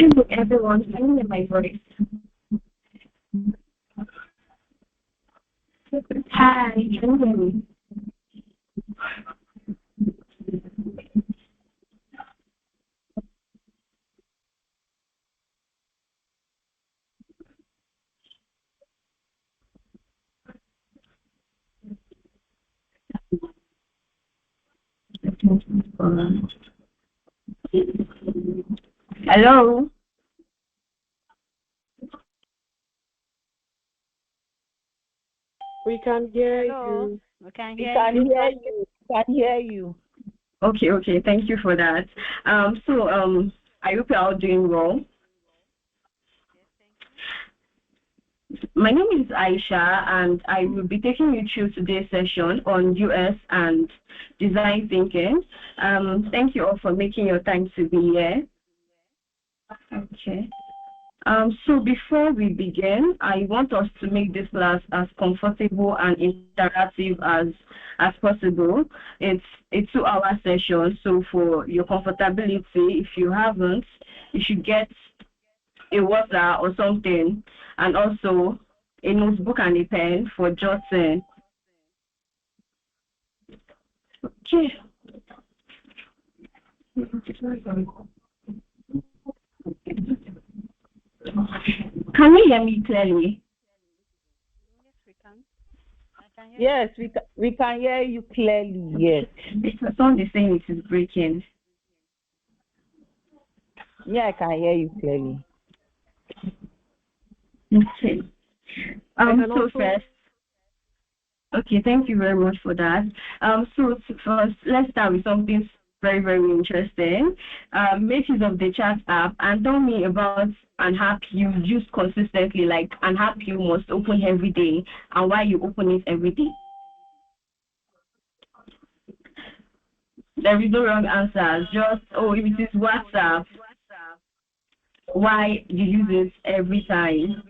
morning, everyone. Can you hear my voice? Hi, can you hear me? Hello. We can hear Hello, you. we can We hear can you. hear you. We can hear you. Okay. Thank you for that. I hope you're all doing well. Yes, thank you. My name is Aisha, and I will be taking you through today's session on US and design thinking. Thank you all for making your time to be here. Okay. So before we begin, I want us to make this class as comfortable and interactive as possible. It's a 2-hour session, so for your comfortability, if you haven't, you should get a water or something, and also a notebook and a pen for jotting. Okay. Can you hear me clearly? Yes, we can. I can hear Yes, we can hear you clearly. Yes. The sound is saying it is breaking. Yeah, I can hear you clearly. Okay. So also... first, okay, thank you very much for that. First, let's start with something very, very interesting. Make use of the chat app and tell me about an app you use consistently, like an app you must open every day, and why you open it every day. There is no wrong answers. Just, if it is WhatsApp, why you use it every time.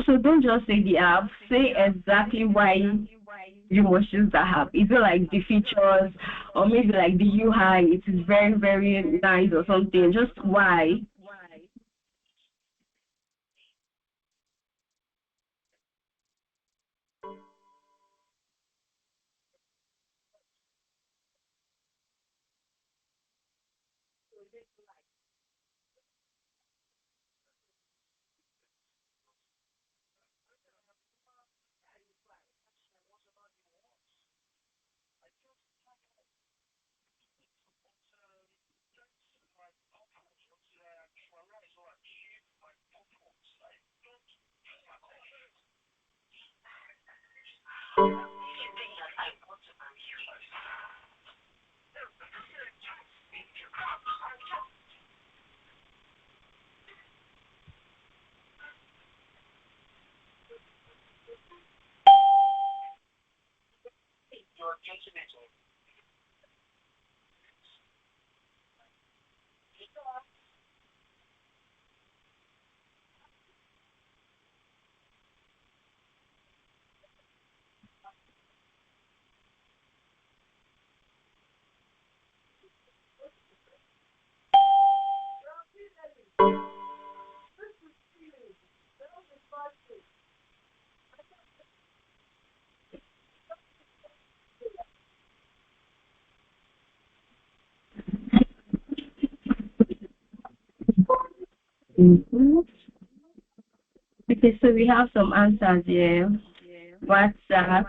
So don't just say the app. Say exactly why you must use the app. Is it like the features, or maybe like the UI? It is very, very nice or something. Just why. Mm-hmm. Okay, so we have some answers here. WhatsApp.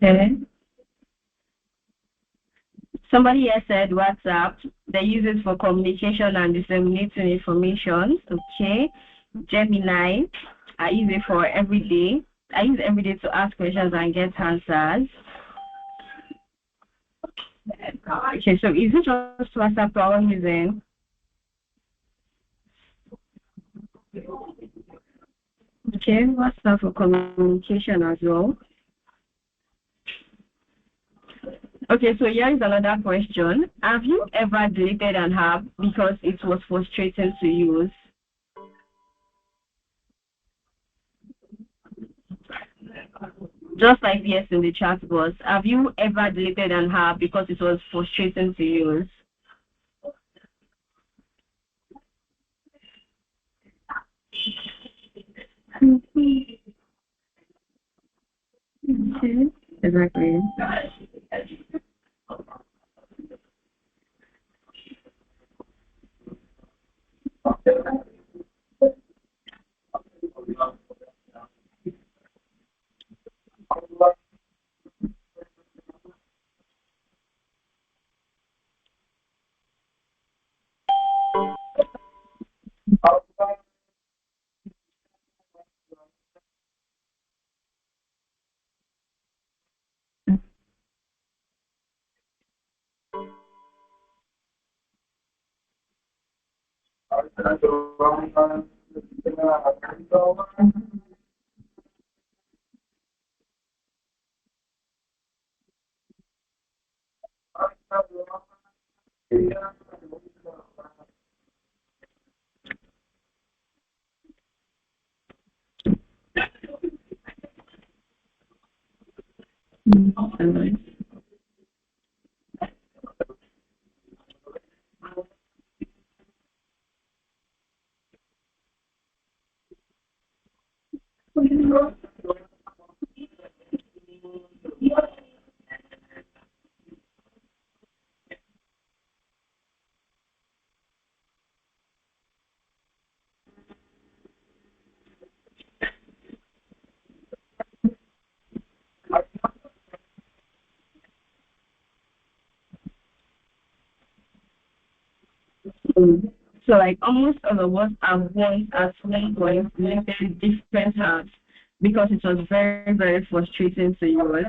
Okay. Somebody here said WhatsApp. They use it for communication and disseminating information. Okay. Gemini. I use it for every day. I use it every day to ask questions and get answers. Okay, so is it just WhatsApp we're using? Okay, WhatsApp for communication as well. Okay, so here is another question. Have you ever deleted an app because it was frustrating to use? Just like yes in the chat box, have you ever deleted an app because it was frustrating to use? Okay, exactly. So like almost all of us have once at one point selected different apps because it was very, very frustrating to use.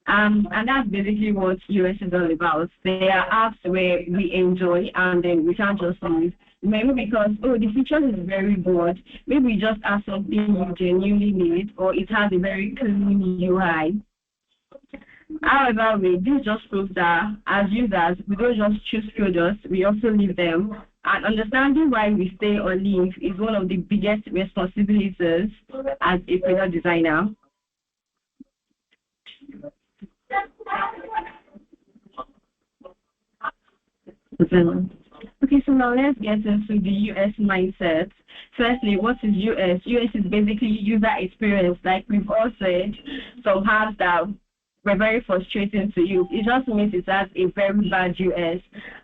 And that's basically what US is all about. There are apps where we enjoy and then we can't just leave. Maybe because, oh, the feature is very good. Maybe we just have something you genuinely need, or it has a very clean UI. However, this just proves that as users, we don't just choose products, we also leave them. And understanding why we stay or leave is one of the biggest responsibilities as a product designer. Okay, so now let's get into the US mindset. Firstly, what is US? US is basically user experience. Like we've all said, some apps that were very frustrating to use. It just means it has a very bad US.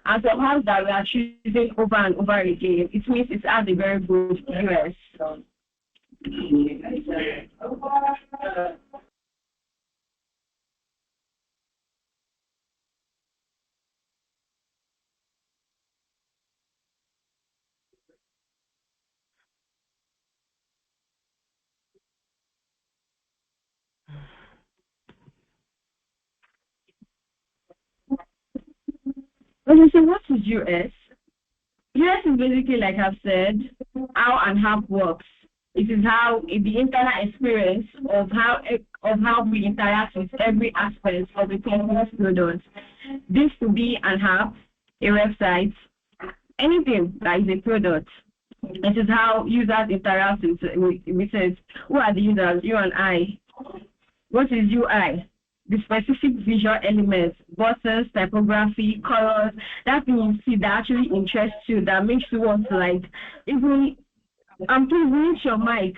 And some apps that we are choosing over and over again, it means it has a very good US. Okay, so what is US? US is basically, like I've said, how an app works. It is how the internal experience of how we interact with every aspect of the company's product. This could be an app, a website, anything that is a product. It is how users interact with it. Who are the users? You and I. What is UI? The specific visual elements, buttons, typography, colors, that thing you see that actually interests you, that makes you want to like even please mute your mic.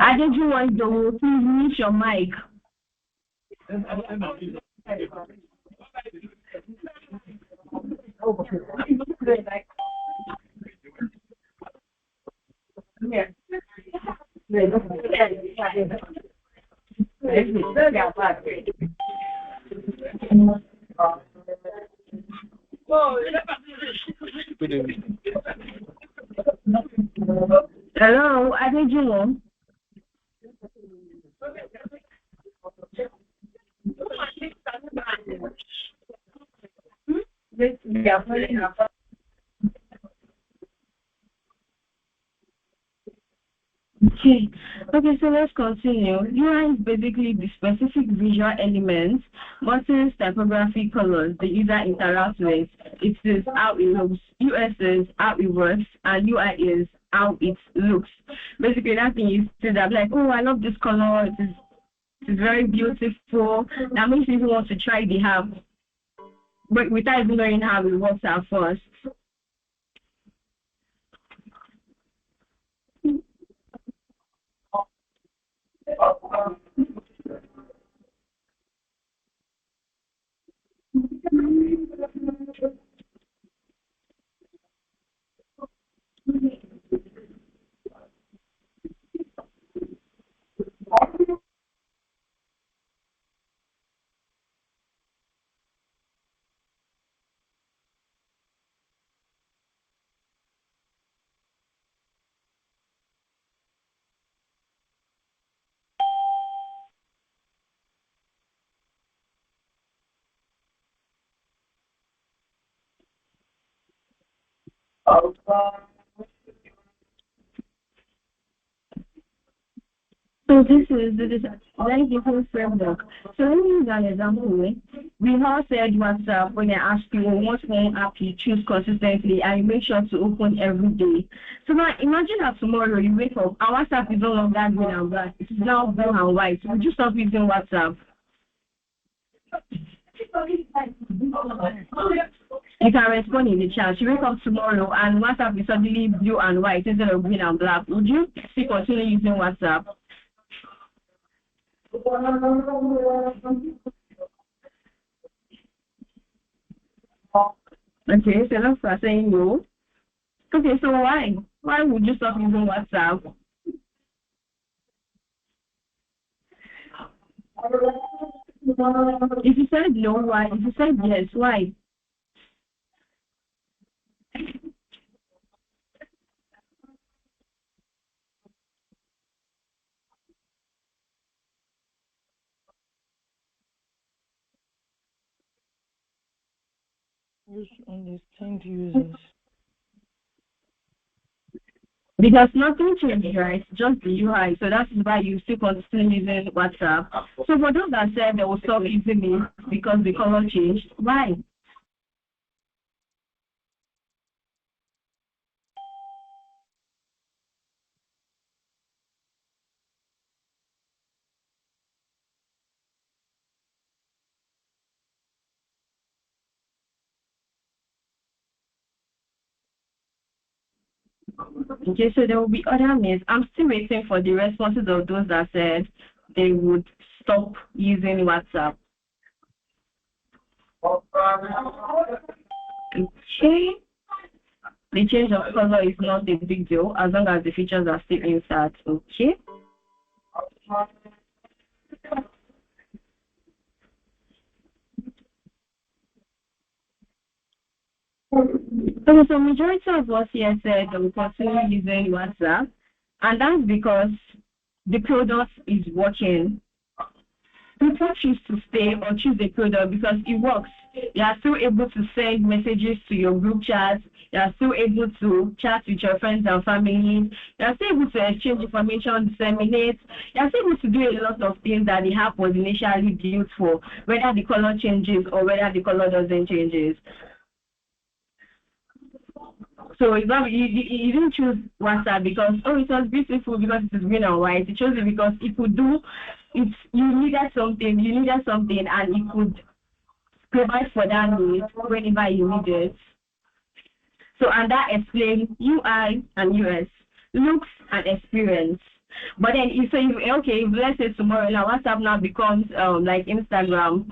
I did you want to please mute your mic. Hello, Adejumo. Okay. Okay, so let's continue. UI is basically the specific visual elements, buttons, typography, colors the user interacts with. It is how it looks. US is how it works, and UI is how it looks. Basically, that thing you see that like, oh, I love this color. It is very beautiful. That makes people want to try the app, but without even knowing how it works at first. So this is the design different framework. So let me use an example. We all said WhatsApp when I ask you what one app you choose consistently and you make sure to open every day. So now imagine that tomorrow you wake up and WhatsApp is no longer green and black. It is now blue and white. Would you stop using WhatsApp? You can respond in the chat. You wake up tomorrow and WhatsApp is suddenly blue and white instead of green and black. Would you still continue using WhatsApp? Okay, so that's for saying no. Okay, so why? Why would you stop using WhatsApp? If you said no, why? If you said yes, why? Just understand users. Because nothing changed, right? Just the UI. So that's why you still continue using WhatsApp. So for those that said they will stop using it because the color changed, why? Okay, so there will be other means. I'm still waiting for the responses of those that said they would stop using WhatsApp. Okay. The change of color is not a big deal as long as the features are still inside. Okay. Okay, so majority of us here said that we continue using WhatsApp, and that's because the product is working. People choose to stay or choose the product because it works. You are still able to send messages to your group chats. You are still able to chat with your friends and family. You are still able to exchange information, disseminate. You are still able to do a lot of things that the app was initially built for, whether the color changes or whether the color doesn't change. So you didn't choose WhatsApp because, oh, it was beautiful because it is green and white. You chose it because it could do it. You needed something, and it could provide for that need whenever you need it. So, and that explains UI and US, looks and experience. But then, if let's say tomorrow, now WhatsApp now becomes like Instagram,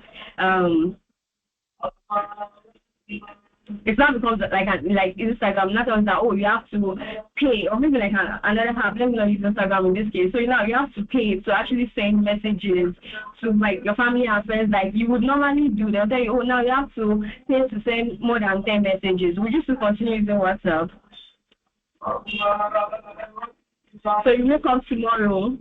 It's not because like Instagram, not on that, oh, you have to pay, or maybe like another app, let me not use Instagram in this case. So now you have to pay to actually send messages to like your family and friends like you would normally do. They'll tell you, oh, now you have to pay to send more than 10 messages. Would you still continue using WhatsApp? So you wake up tomorrow.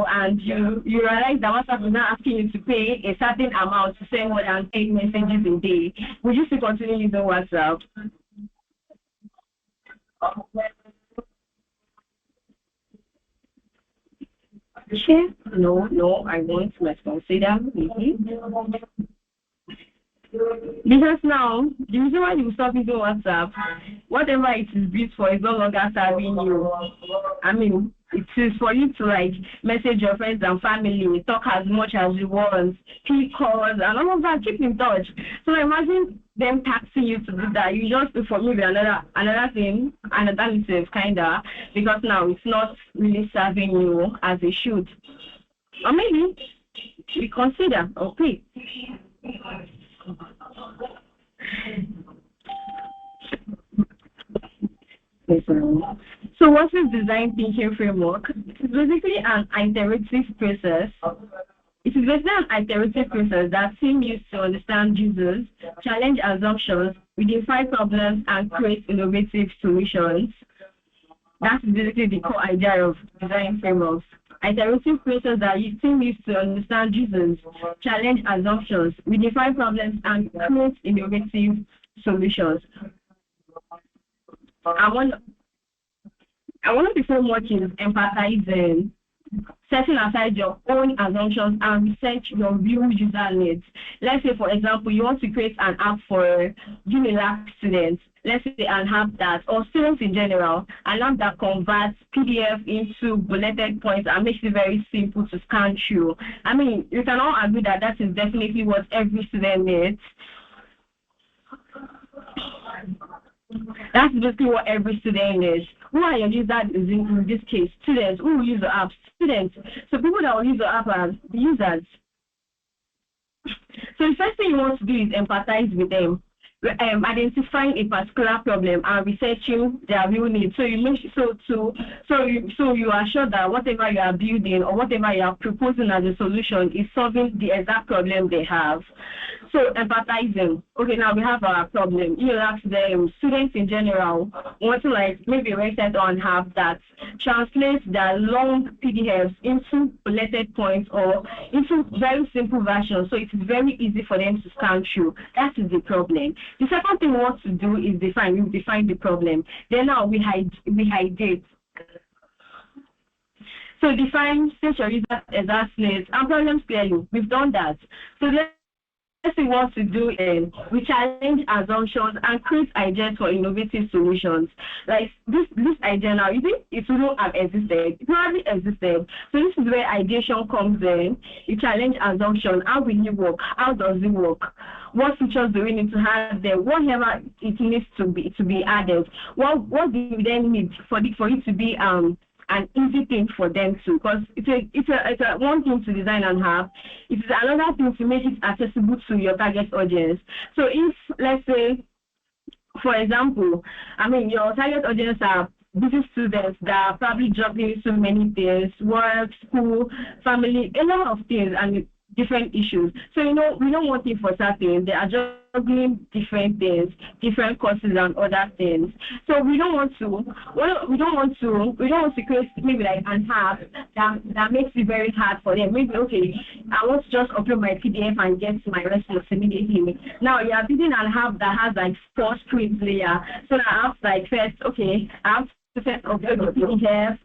And you realize that WhatsApp is not asking you to pay a certain amount to send more than 10 messages a day. Would you still continue using WhatsApp? Okay. No, I won't. Let's consider. Because now, the reason why you stop using WhatsApp, whatever it is built for is no longer serving you. I mean, it is for you to like message your friends and family, talk as much as you want, pick calls, and all of that, keep in touch. So imagine them taxing you to do that. You just do for maybe another thing, an alternative kinda, because now it's not really serving you as it should. Or maybe we consider, okay. So what is design thinking framework? It's basically an iterative process. It is basically an iterative process that team use to understand users, challenge assumptions, identify problems, and create innovative solutions. That's basically the core idea of design frameworks. Iterative process that team use to understand users, challenge assumptions, redefine problems, and create innovative solutions. And one of the framework is empathizing, setting aside your own assumptions and research your real user needs. Let's say, for example, you want to create an app for UNILAC students. Let's say an app that, or students in general, an app that converts PDF into bulleted points and makes it very simple to scan through. I mean, you can all agree that that is definitely what every student needs. That's basically what every student needs. Who are your users in this case? Students. Who will use the app? Students. So people that will use the app are the users. So the first thing you want to do is empathize with them. Identifying a particular problem and researching their real needs. So you are sure that whatever you are building or whatever you are proposing as a solution is solving the exact problem they have. So empathizing. Okay, now we have our problem. You ask them, students in general want to like maybe a website on app that translates their long PDFs into bulleted points or into very simple versions. So it is very easy for them to scan through. That is the problem. The second thing we want to do is define the problem. Then now we hydrate. So define, state your user exact needs and problems clearly. We've done that. So next thing we want to do is we challenge assumptions and create ideas for innovative solutions. Like this idea now, you think it wouldn't have existed. It probably existed. So this is where ideation comes in. You challenge assumption. How will it work? How does it work? What features do we need to have there? Whatever it needs to be added. What do we then need for it to be an easy thing for them to? Because it's a one thing to design and have. It is another thing to make it accessible to your target audience. So if, let's say, for example, I mean, your target audience are busy students that are probably juggling so many things, work, school, family, a lot of things, and different issues. So we don't want it for certain. They are juggling different things, different courses and other things. So we don't want to create maybe like an app that makes it very hard for them. Maybe okay, I want to just upload my PDF and get my response immediately. Now you are building an app that has like 4 screens layer. So I have like first, okay, I have to first upload the PDF.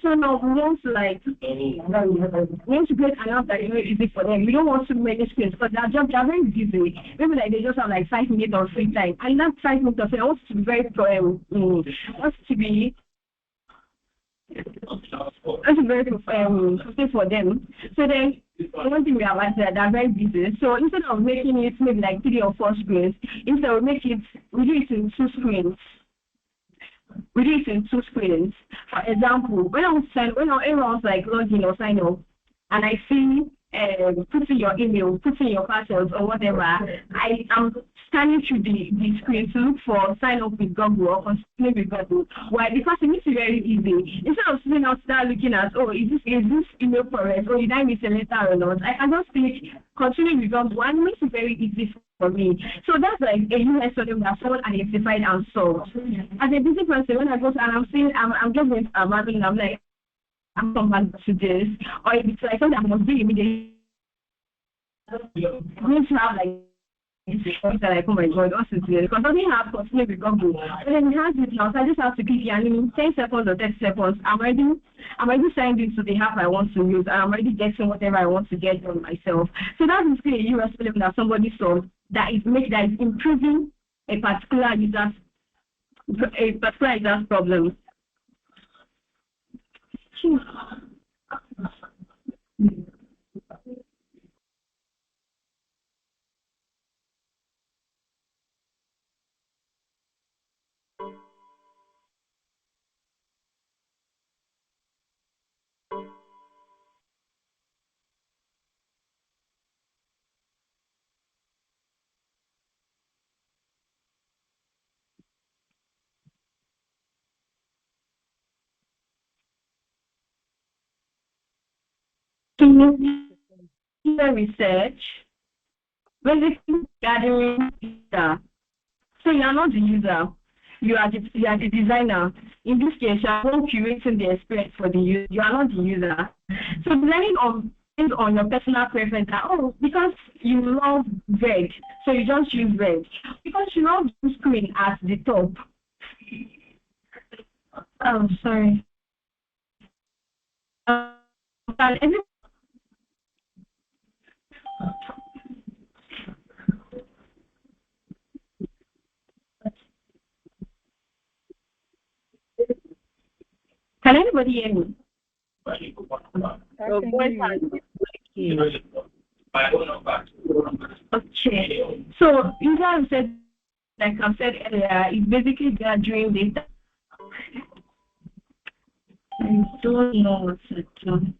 So now we want to create an app that is very easy for them. We don't want too many screens because they are very busy. Maybe like they just have like 5 minutes of free time, and that 5 minutes of free, I want it to be very That's very frustrating for them. So then, one thing we have is that they're very busy. So instead of making it maybe like 3 or 4 screens, instead we do it in 2 screens. We do it in 2 screens. For example, when everyone's like login or sign up, and I see put in your email, put in your passwords or whatever, I am scanning through the screen to look for sign up with Google or continue with Google. Why? Because it makes it very easy. Instead of sitting out there looking at, oh, is this email correct? Or did I miss a letter or not? I can just click continue with Google, and it makes it very easy for me. So that's like a US problem that someone identified and solved. As a busy person, when I go to, and I'm just going to Amazon, I'm like, I'm come back to this, or if it's like something I must do immediately, I'm going to have like that like, oh my god, what's it doing? Because I don't have continue with Google. And then it has it now, so I just have to click and in 10 seconds or 30 seconds, I'm already signed into the app I want to use, and I'm already getting whatever I want to get done myself. So that's basically a US problem that somebody solved that is improving a particular user's problem. Research, basically gathering data. So you are not the user, you are the designer. In this case, you are not curating the experience for the user. You are not the user. So designing based on your personal preference, because you love red, so you just use red. Because you love the screen at the top. Oh, sorry. Can anybody hear me? Your voice has been breaking. Okay. So user said, like I said earlier, it's basically gathering data. I don't know what to do.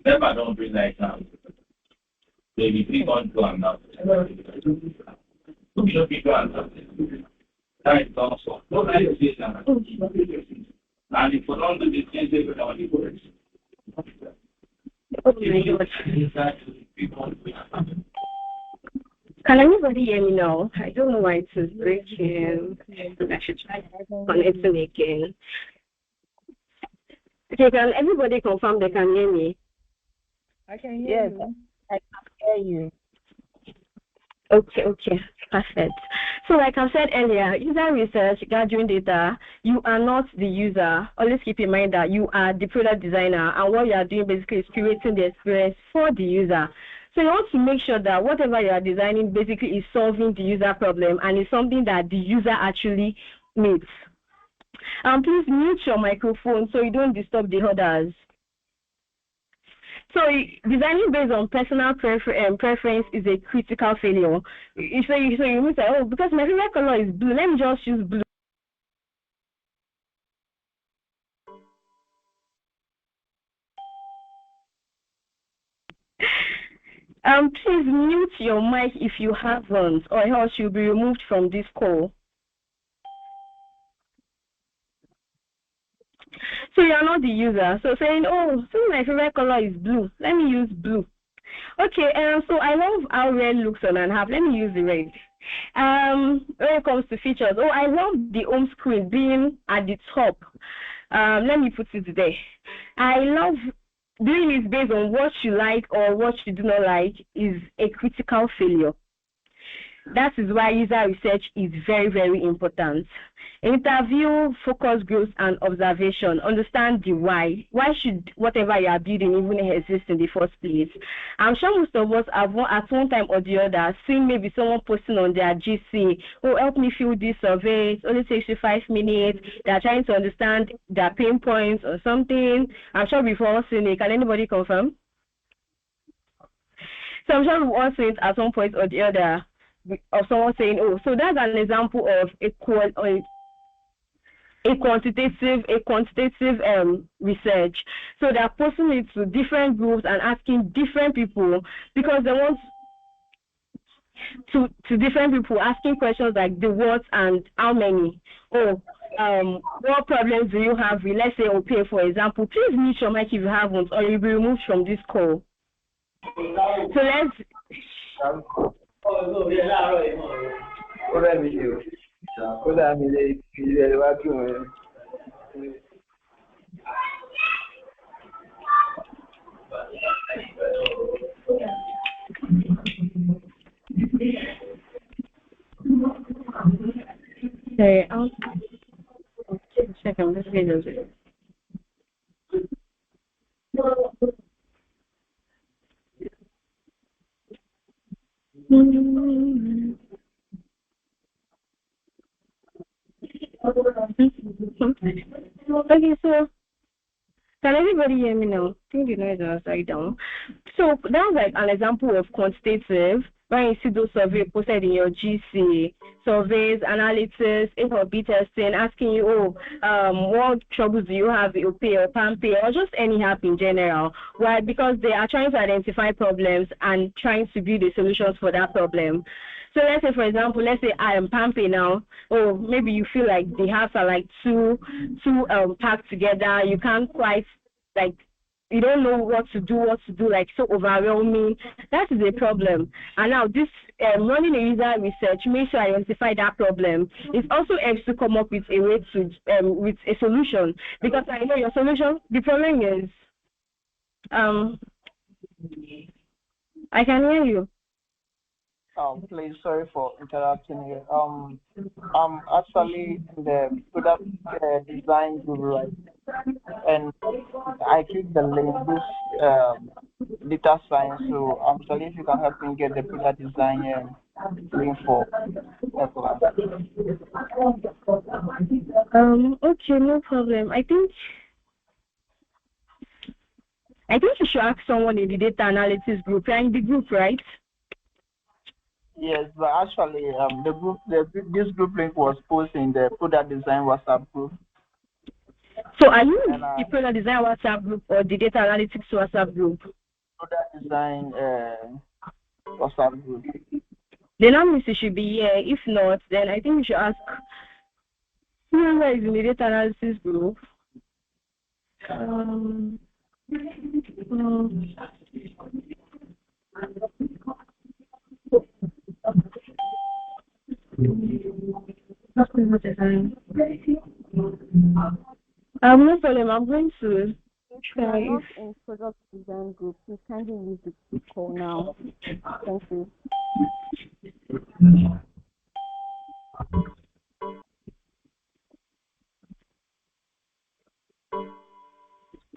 Never don't bring like that. Maybe people on to another. You know, people are not. That is also. Don't I say that? And if you don't do the things, they will not do it. Can anybody hear me now? I don't know why it is breaking. I should try connecting again. Okay, can everybody confirm they can hear me? I can hear you. I can hear you. Okay, perfect. So like I said earlier, user research, gathering data, you are not the user. Always keep in mind that you are the product designer, and what you are doing basically is creating the experience for the user. So you want to make sure that whatever you are designing basically is solving the user problem and is something that the user actually needs. Please mute your microphone so you don't disturb the others. So designing based on personal preference is a critical failure. So you will say, oh, because my favorite color is blue, let me just use blue. Please mute your mic if you haven't, or else you'll be removed from this call. So you are not the user. So saying, oh, so my favorite color is blue, let me use blue. Okay, so I love how red looks on an app. Let me use the red. When it comes to features, I love the home screen being at the top. Let me put it there. I love doing it based on what you like or what you do not like is a critical failure. That is why user research is very, very important. Interview, focus groups, and observation. Understand the why. Why should whatever you are building even exist in the first place? I'm sure most of us have at one time or the other seen maybe someone posting on their GC, oh, help me fill this survey. It only takes you 5 minutes. They are trying to understand their pain points or something. I'm sure we've all seen it. Can anybody confirm? So I'm sure we've all seen it at one point or the other, of someone saying, oh, so that's an example of a quantitative research. So they are posting it to different groups and asking different people because they want to different people asking questions like the what and how many. Oh, what problems do you have with, let's say, OPay, for example. Please mute your mic if you haven't, or you'll be removed from this call. So let's. Okay, I'll check on this video. Okay, so can everybody hear me now? I think the noise is upside down. So that's like an example of quantitative, when you see those surveys posted in your GC, surveys, analysis, A/B testing, asking you, what troubles do you have with OPay or PAMPay or just any app in general? Why? Because they are trying to identify problems and trying to build the solutions for that problem. So let's say, for example, let's say I am PAMPay now. Oh, maybe you feel like the apps are like too packed together. You can't quite, like, you don't know what to do, like so overwhelming. That is a problem. And now this running a user research makes you identify that problem. It also helps to come up with a way to with a solution, because I know your solution. The problem is, I can hear you. Please, sorry for interrupting you. Actually in the product design group, right? And I clicked the link, data science. So actually, if you can help me get the product design link for that class. Okay, no problem. I think you should ask someone in the data analysis group. You're in the group, right? Yes, but actually, this group link was posted in the product design WhatsApp group. So are you in the product design WhatsApp group or the data analytics WhatsApp group? Product design WhatsApp group. Then you should be here. If not, then I think you should ask whoever is in the data analysis group. No problem. I'm going to try. Not in product design group. Please kindly use the call now. Thank you.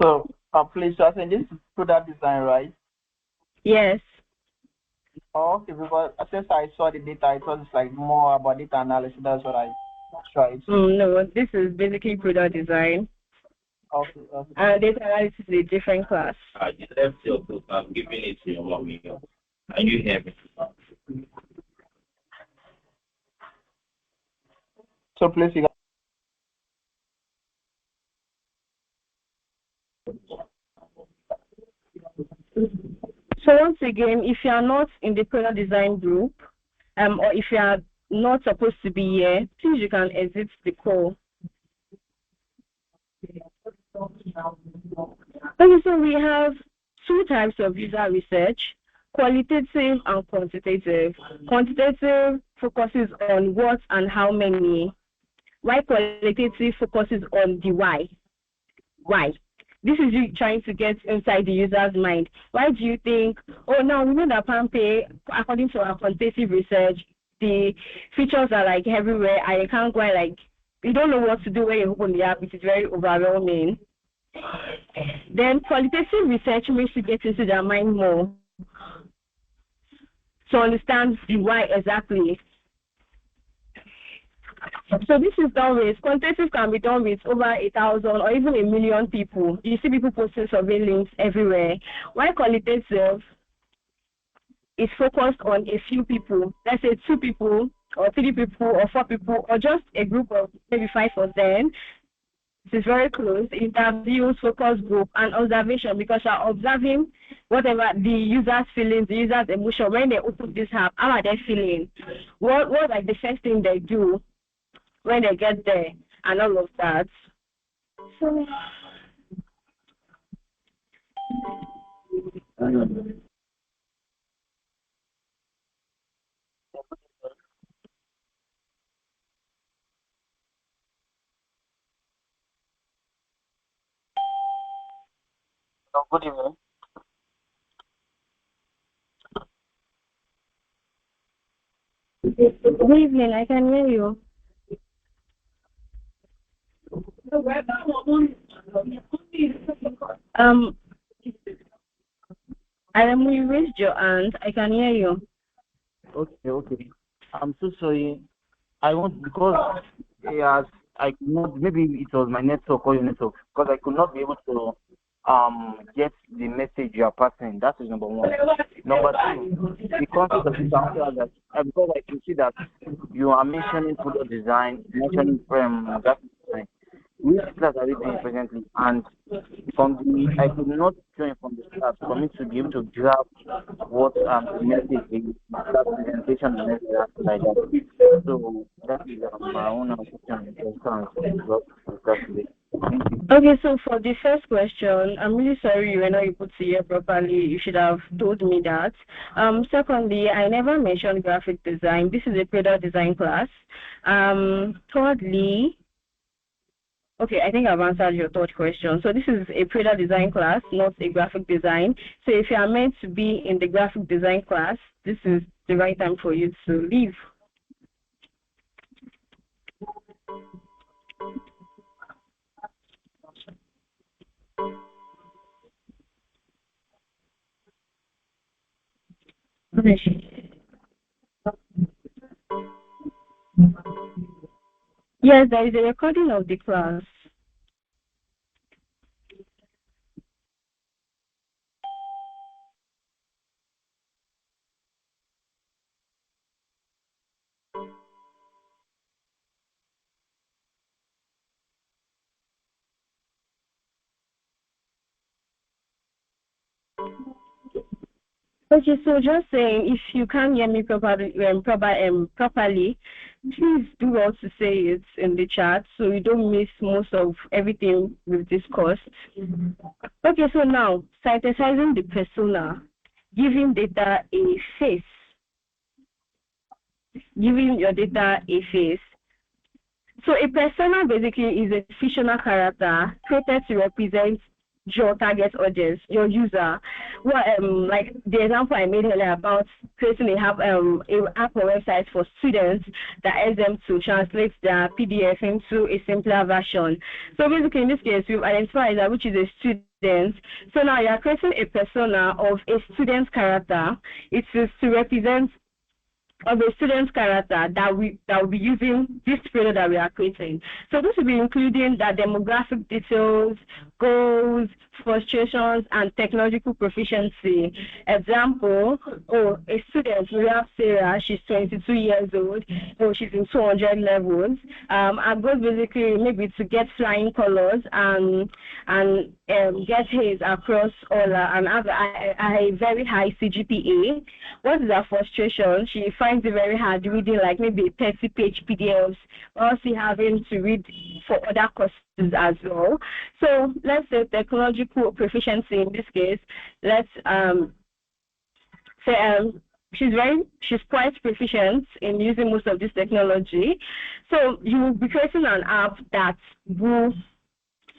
So, please, I think this is product design, right? Yes. Oh, okay, because since I saw the data, I thought it's like more about data analysis. That's what I tried. No, this is basically product design. Okay. Data analysis is a different class. I just left your book. I'm giving it to your mommy. Are you hear me? So please, you So once again, if you are not in the product design group, or if you are not supposed to be here, please you can exit the call. Okay, so we have two types of user research: qualitative and quantitative. Quantitative focuses on what and how many, while qualitative focuses on the why. Why? This is you trying to get inside the user's mind. Why do you think, oh, now we know that PAMPay, according to our quantitative research, the features are like everywhere, and you can't go and, like, you don't know what to do when you open the app. It is very overwhelming. Then qualitative research makes you get into their mind more to understand the why exactly. So this is done with, quantitative can be done with over 1,000 or even 1 million people. You see people posting survey links everywhere. While qualitative is focused on a few people, let's say 2 people or 3 people or 4 people or just a group of maybe 5 or 10. It is very close. Interviews, focus group, and observation, because you're observing whatever the user's feelings, the user's emotion when they open this app. How are they feeling? What like the first thing they do when they get there, and all of that. So Good evening. good evening, I can hear you. You raised your hand. I can hear you. Okay. I'm so sorry. I want, because yes, I could not, maybe it was my network or your network, because I could not be able to get the message you are passing. That is number one. Number two, the concept of this answer that because I can see that you are mentioning product design, mentioning graphic design. Which class are we doing presently? And from the, I could not join from the start for me to be able to grab what the message is, that presentation and everything like that. So that is my own question. Okay, so for the first question, I'm really sorry you were not able to hear properly. You should have told me that. Secondly, I never mentioned graphic design. This is a product design class. Thirdly, okay, I think I've answered your third question. So this is a product design class, not a graphic design. So if you are meant to be in the graphic design class, this is the right time for you to leave. Yes, there is a recording of the class. Okay, so just saying, if you can't hear me properly, please do well to say it in the chat so you don't miss most of everything we've discussed. Okay, so now, synthesizing the persona, giving data a face, giving your data a face. So a persona basically is a fictional character created to represent your target audience, your user. Well, like the example I made earlier about creating a app or website for students that helps them to translate their PDF into a simpler version. So basically, in this case, we've identified that which is a student. So now you are creating a persona of a student character. It is to represent of a student's character that will be using this product that we are creating. So this will be including the demographic details, goals, frustrations, and technological proficiency. Example, a student, we have Sarah, she's 22 years old, she's in 200 levels. Our goal basically maybe to get flying colors and get A's across all and have a very high CGPA. What is her frustration? She finds it very hard reading like maybe 30-page PDFs, also having to read for other courses as well. So let's say technological proficiency in this case. Let's say she's quite proficient in using most of this technology. So you will be creating an app that will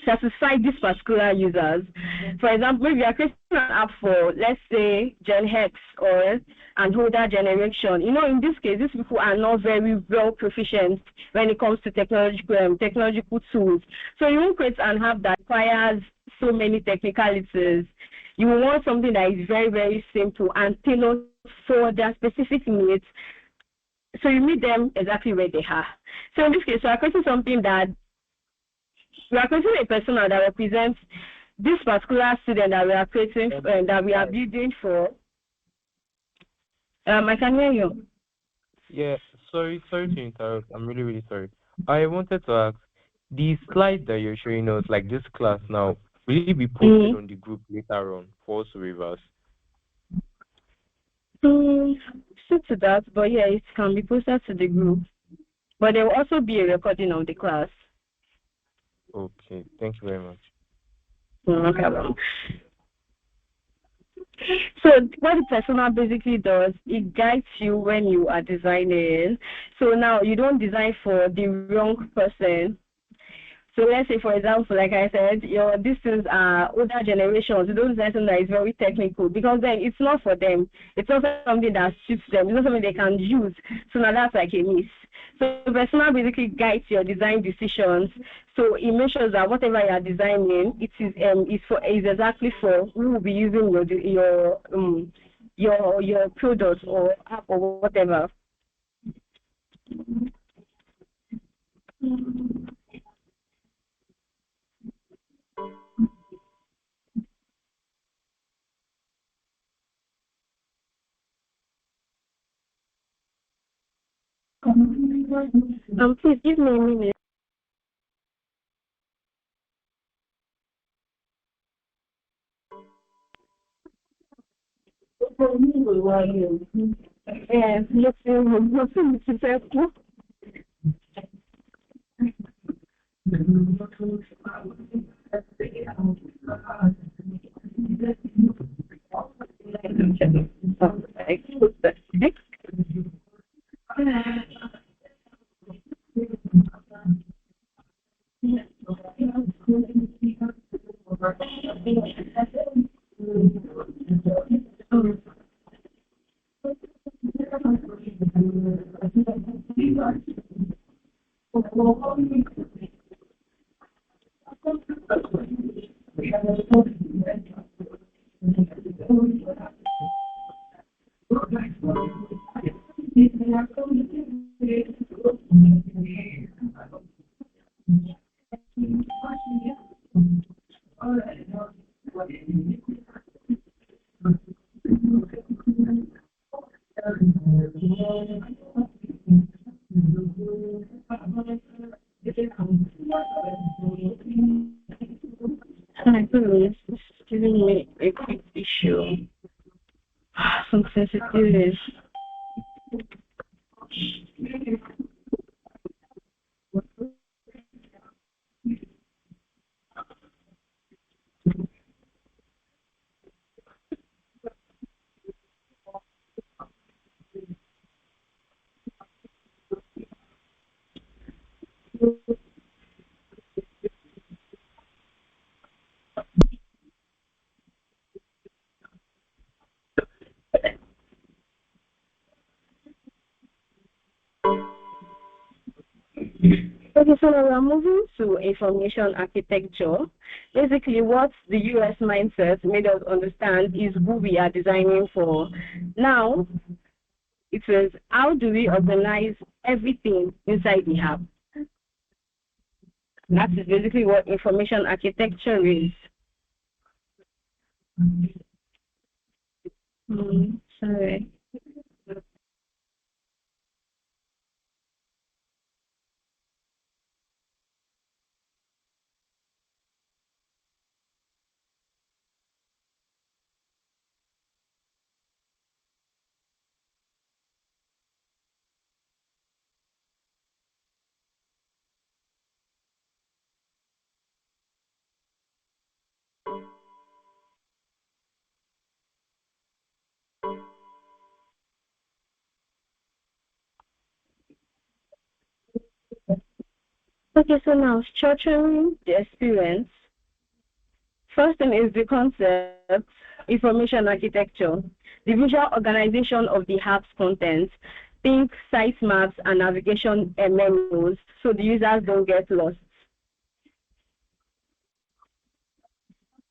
satisfy these particular users. For example, if you are creating an app for, let's say, Gen X or an older generation, in this case, these people are not very well proficient when it comes to technological tools. So you won't create an app that requires so many technicalities. You want something that is very, very simple and tailored for their specific needs. So you meet them exactly where they are. So in this case, we are creating something that we are creating a persona that represents this particular student that we are creating, that we are building for. I can hear you. Yeah, sorry to interrupt. I'm really, really sorry. I wanted to ask, the slide that you're showing us, like this class now, will it be posted on the group later on for us to reverse? So to that, but yeah, it can be posted to the group. But there will also be a recording of the class. Okay, thank you very much. No problem. So what the persona basically does, it guides you when you are designing. So now you don't design for the wrong person. So let's say, for example, like I said, these things are older generations. You don't design something that is very technical because then it's not for them. It's not something that suits them. It's not something they can use. So now that's like a miss. So the persona basically guides your design decisions. So it makes sure that whatever you are designing, it is exactly for who will be using your product or app or whatever. Please give me a minute. It's giving me a quick issue. Some sensitivities. Okay, so we're moving to information architecture. Basically, what the US mindset made us understand is who we are designing for. Now, it says, how do we organize everything inside the app? That is basically what information architecture is. Sorry. Okay, so now structuring the experience. First thing is the concept, information architecture, the visual organization of the app's content. Think site maps and navigation menus so the users don't get lost.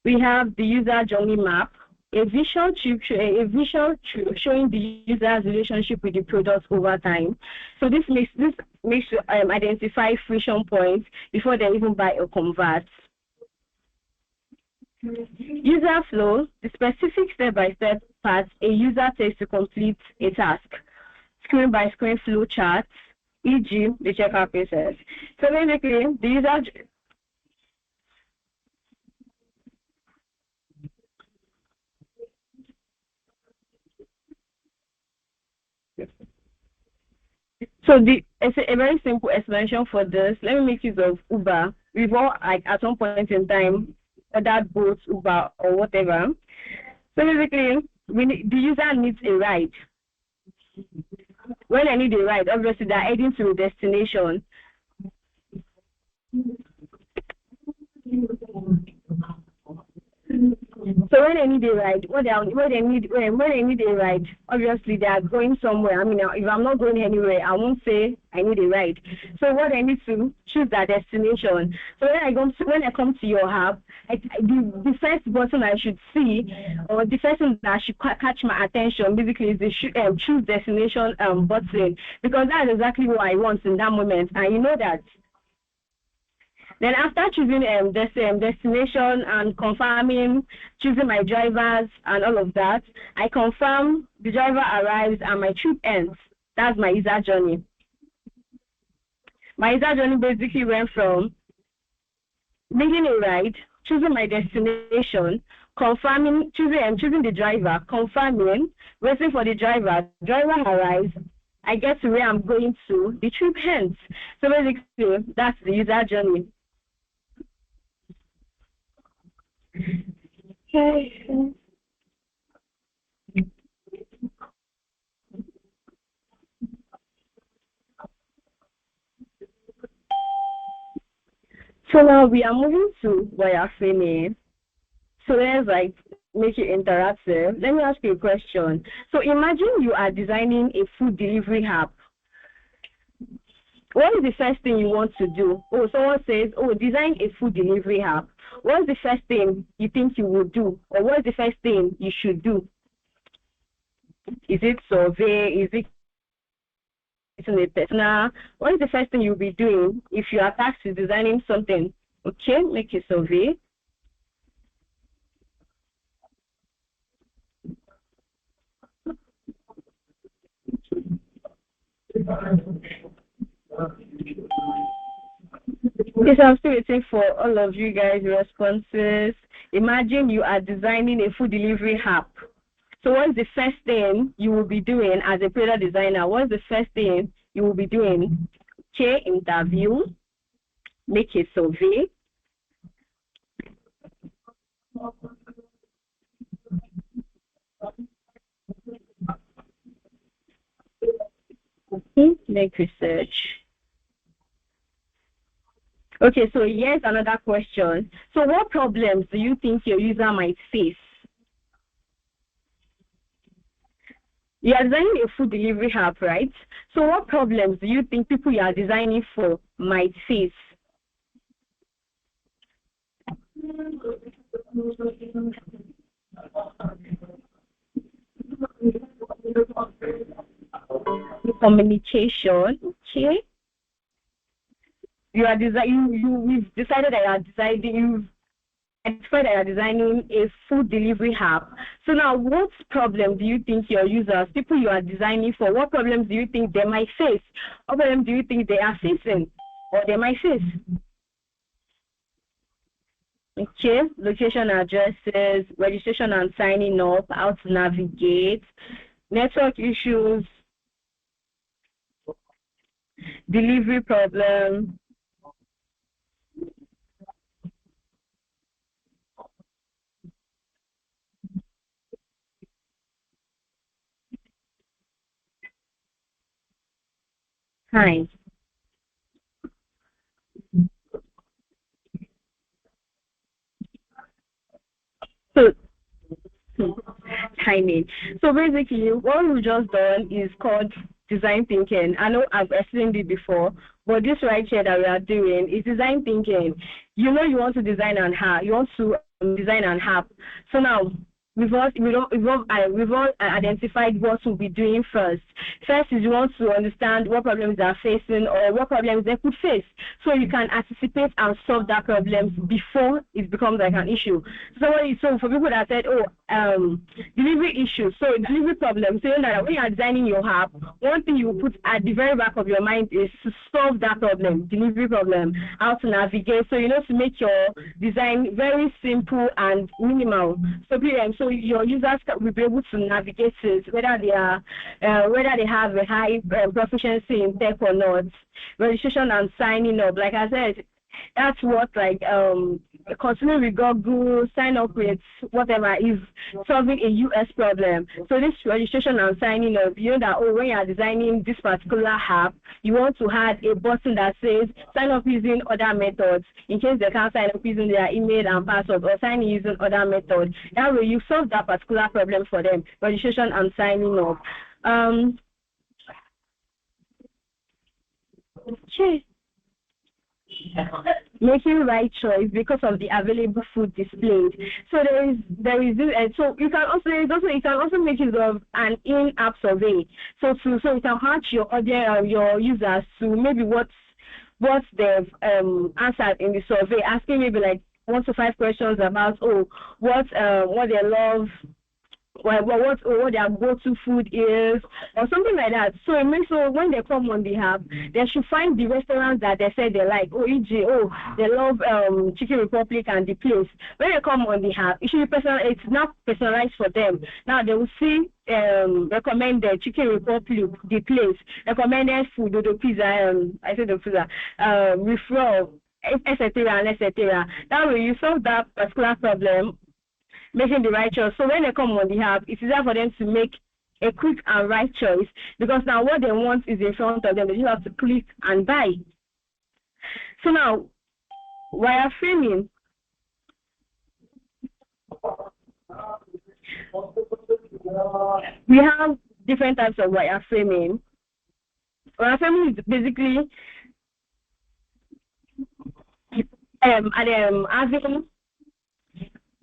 We have the user journey map, a visual trip showing the user's relationship with the product over time. So this makes identify friction points before they even buy or convert. User flow, the specific step-by-step path a user takes to complete a task. Screen-by-screen flow charts, e.g., the checkout process. So basically, the user. So it's a very simple explanation for this. Let me make use of Uber. We've all, like, at some point in time, ordered boats, Uber, or whatever. So basically, the user needs a ride. When I need a ride, obviously they're heading to a destination. So when I need a ride, when I need a ride, obviously they are going somewhere. I mean, if I'm not going anywhere, I won't say I need a ride. So what I need to choose that destination. So when I come to your app, the first button I should see, or the first thing that should catch my attention, basically, is the choose destination button, because that's exactly what I want in that moment, and you know that. Then after choosing destination and confirming, choosing my drivers and all of that, I confirm the driver arrives and my trip ends. That's my user journey. My user journey basically went from needing a ride, choosing my destination, confirming, choosing the driver, confirming, waiting for the driver arrives, I get to where I'm going to, the trip ends. So basically, that's the user journey. Okay. So now we are moving to wireframing. So let's make it interactive. Let me ask you a question. So imagine you are designing a food delivery app. What is the first thing you want to do? Oh, someone says, oh, design a food delivery app. What's the first thing you think you would do? Or what's the first thing you should do? Is it survey? Is it a personal? What is the first thing you'll be doing if you are tasked with designing something? Okay, make a survey. Yes, I'm still waiting for all of you guys' responses. Imagine you are designing a food delivery app. So what's the first thing you will be doing as a product designer? What's the first thing you will be doing? Okay, interview, make a survey. Make research. Okay, so here's another question. So what problems do you think your user might face? You are designing a food delivery app, right? So what problems do you think people you are designing for might face? Communication, okay. You are we've decided that you are deciding, that you are designing a food delivery app. So now, what problem do you think your users, people you are designing for, what problems do you think they might face? What problems do you think they are facing or they might face? Okay, location addresses, registration and signing up, how to navigate, network issues, delivery problem. Hi. timing. So basically, what we've just done is called design thinking. I know I've explained it before, but this right here that we are doing is design thinking. You know, you want to design an app. You want to design an app. So now we've all identified what we'll be doing first. First is you want to understand what problems they are facing or what problems they could face, so you can anticipate and solve that problem before it becomes like an issue. So for people that said, delivery issues, so delivery problems, so you know that when you are designing your app, one thing you put at the very back of your mind is to solve that problem, delivery problem, how to navigate. So you know, to make your design very simple and minimal. So your users will be able to navigate it, whether they have a high proficiency in tech or not. Registration and signing up, like I said, that's what continue with Google, sign up with whatever is solving a US problem. So this registration and signing up, you know that when you are designing this particular app, you want to add a button that says sign up using other methods in case they can't sign up using their email and password, or sign in using other methods. That way you solve that particular problem for them, registration and signing up. Okay. Making right choice because of the available food displayed. So there is this, so you can also make use of an in-app survey. So you can match your audience, your users to maybe what they've answered in the survey, asking maybe like 1 to 5 questions about what they love, what their go-to food is, or something like that. So it makes so when they come on the app, they should find the restaurants that they say they like. They love Chicken Republic and the place. When they come on the app, it should be personal. It's not personalized for them. Now they will see recommended Chicken Republic, the place, recommended food, the pizza. Referral, etc. and etc. That way you solve that particular problem, making the right choice. So when they come on the app, it's easier for them to make a quick and right choice, because now what they want is in front of them. They just have to click and buy. So now, wireframing. We have different types of wireframing. Wireframing is basically having,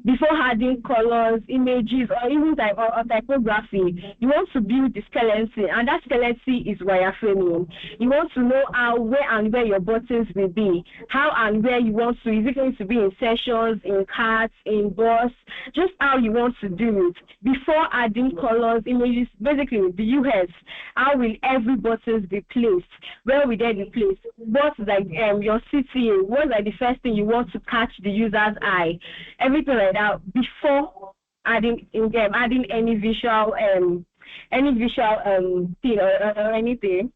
before adding colors, images, or even typography, you want to build the skeleton, and that skeleton is wireframing. You want to know where your buttons will be, how and where you want to. Is it going to be in sessions, in cards, in box? Just how you want to do it. Before adding colors, images, basically the UX, how will every button be placed? Where will they be placed? What's like your CTA? What's like the first thing you want to catch the user's eye? Everything like that before adding any visual thing or anything.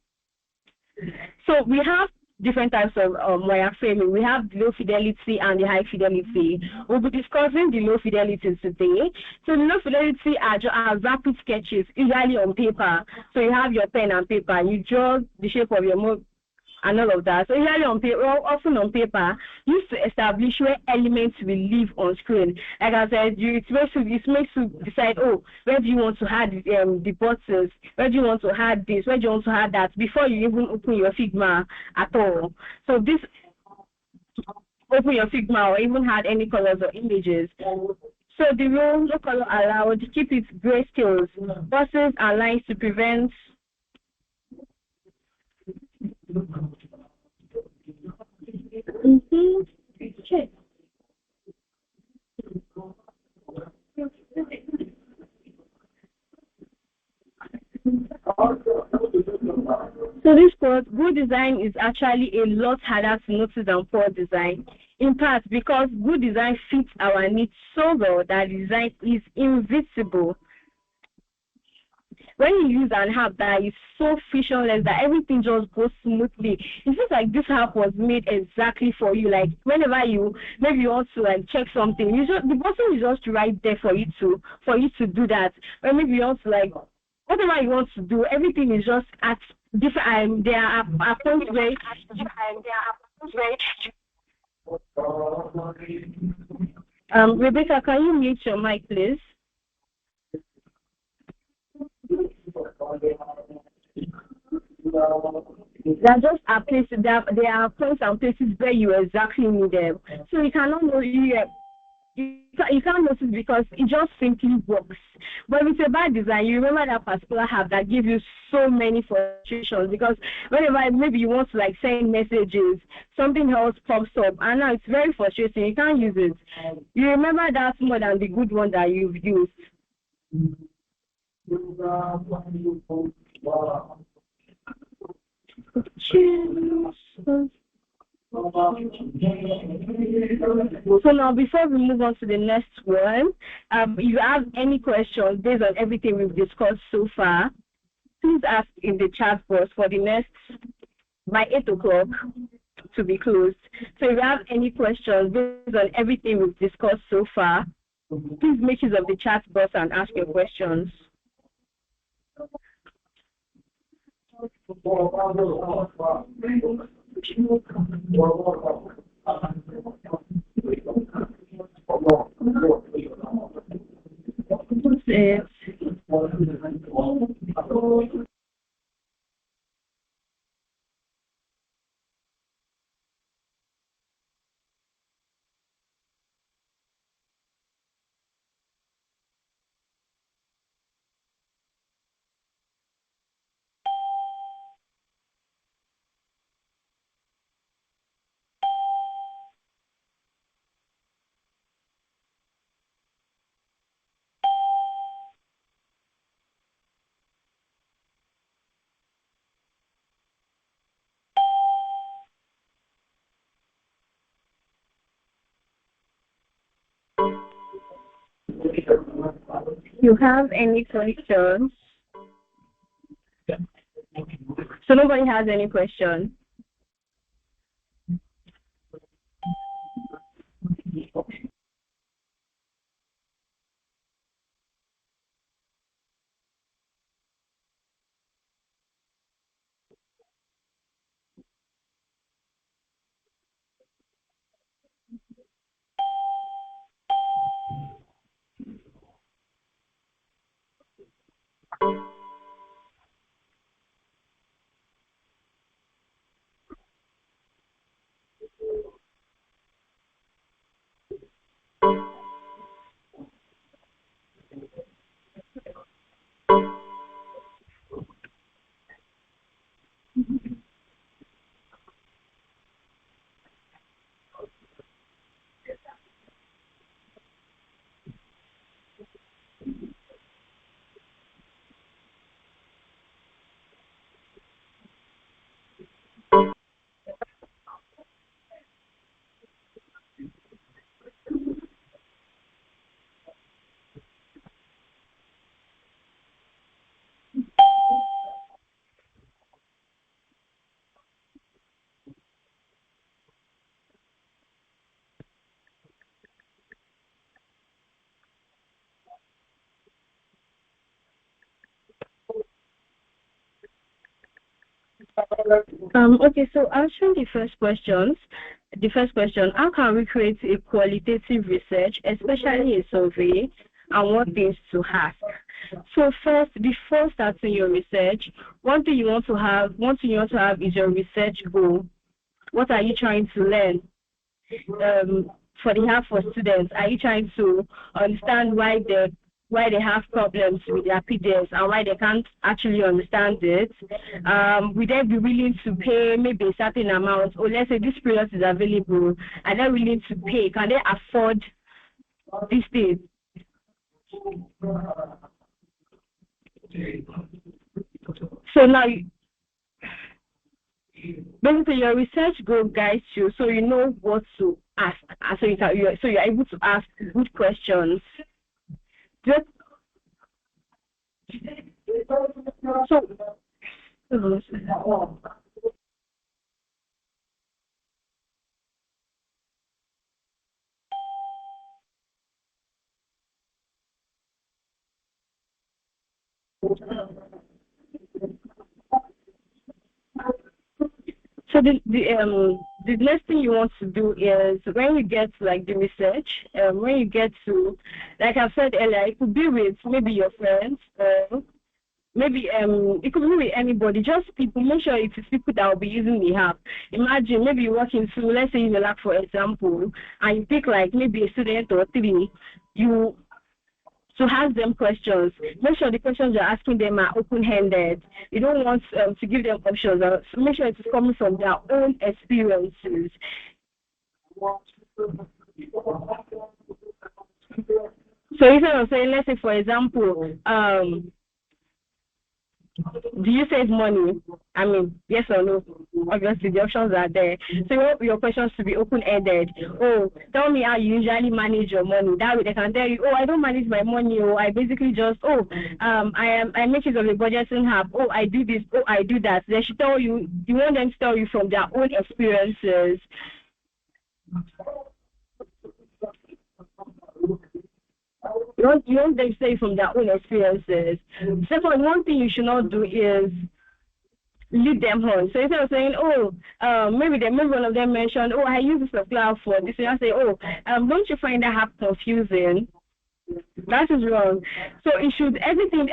So we have different types of wireframing. We have the low fidelity and the high fidelity. We'll be discussing the low fidelity today. So the low fidelity are rapid sketches, usually on paper. So you have your pen and paper, you draw the shape of your move and all of that. So usually on paper, often on paper, used to establish where elements will live on screen. Like I said, it makes you decide, where do you want to add the buttons, where do you want to add this, where do you want to add that, before you even open your Figma at all. So this, open your Figma or even add any colors or images. So the rule, no color allowed, keep it grayscales, buttons and lines to prevent Okay. So this quote, good design is actually a lot harder to notice than poor design. In part because good design fits our needs so well that design is invisible. When you use an app that is so frictionless that everything just goes smoothly, it feels like this app was made exactly for you. Like whenever maybe you want to like check something, the button is just right there for you to do that. Or maybe you want to like whatever you want to do, everything is just at different. There are points where Rebecca, can you mute your mic, please? There just are places, there are points and places where you exactly need them. So you cannot know you can't notice because it just simply works. But if it's a bad design, you remember that particular app that gives you so many frustrations because whenever maybe you want to like send messages, something else pops up and now it's very frustrating. You can't use it. You remember that more than the good one that you've used. So now, before we move on to the next one, if you have any questions based on everything we've discussed so far, please ask in the chat box for the next, by 8 o'clock to be closed. So if you have any questions based on everything we've discussed so far, please make use of the chat box and ask your questions. You have any questions? So nobody has any questions? Okay, so answering the first question, how can we create a qualitative research, especially a survey, and what things to ask? So first, before starting your research, one thing you want to have is your research goal. What are you trying to learn? For the half for students, are you trying to understand why they have problems with their PDFs and why they can't actually understand it? Will they be willing to pay maybe a certain amount? Or let's say this product is available, are they willing to pay? Can they afford this thing? So now, basically, your research goal guides you, so you know what to ask, so you're able to ask good questions. So the next thing you want to do is when you get to like the research, when you get to, like I've said earlier, it could be with maybe your friends, maybe it could be with anybody, just people. Make sure it is people that will be using the app. Imagine maybe you walk into, let's say in the lab for example, and you pick like maybe a student or three, you to ask them questions. Make sure the questions you're asking them are open-handed. You don't want to give them options. So make sure it is coming from their own experiences. So instead of saying, let's say for example, do you save money? I mean, yes or no? Obviously, the options are there. So you want your questions to be open-ended. Oh, tell me how you usually manage your money. That way they can tell you, oh, I don't manage my money. Oh, I basically just, I make use of the budgeting app. Oh, I do this. Oh, I do that. They should tell you. You want them to tell you from their own experiences. You want them to say from their own experiences. Second, one thing you should not do is lead them on. So instead of saying, maybe one of them mentioned, oh, I use this cloud for this, and I say, don't you find that app confusing? That is wrong. So it should everything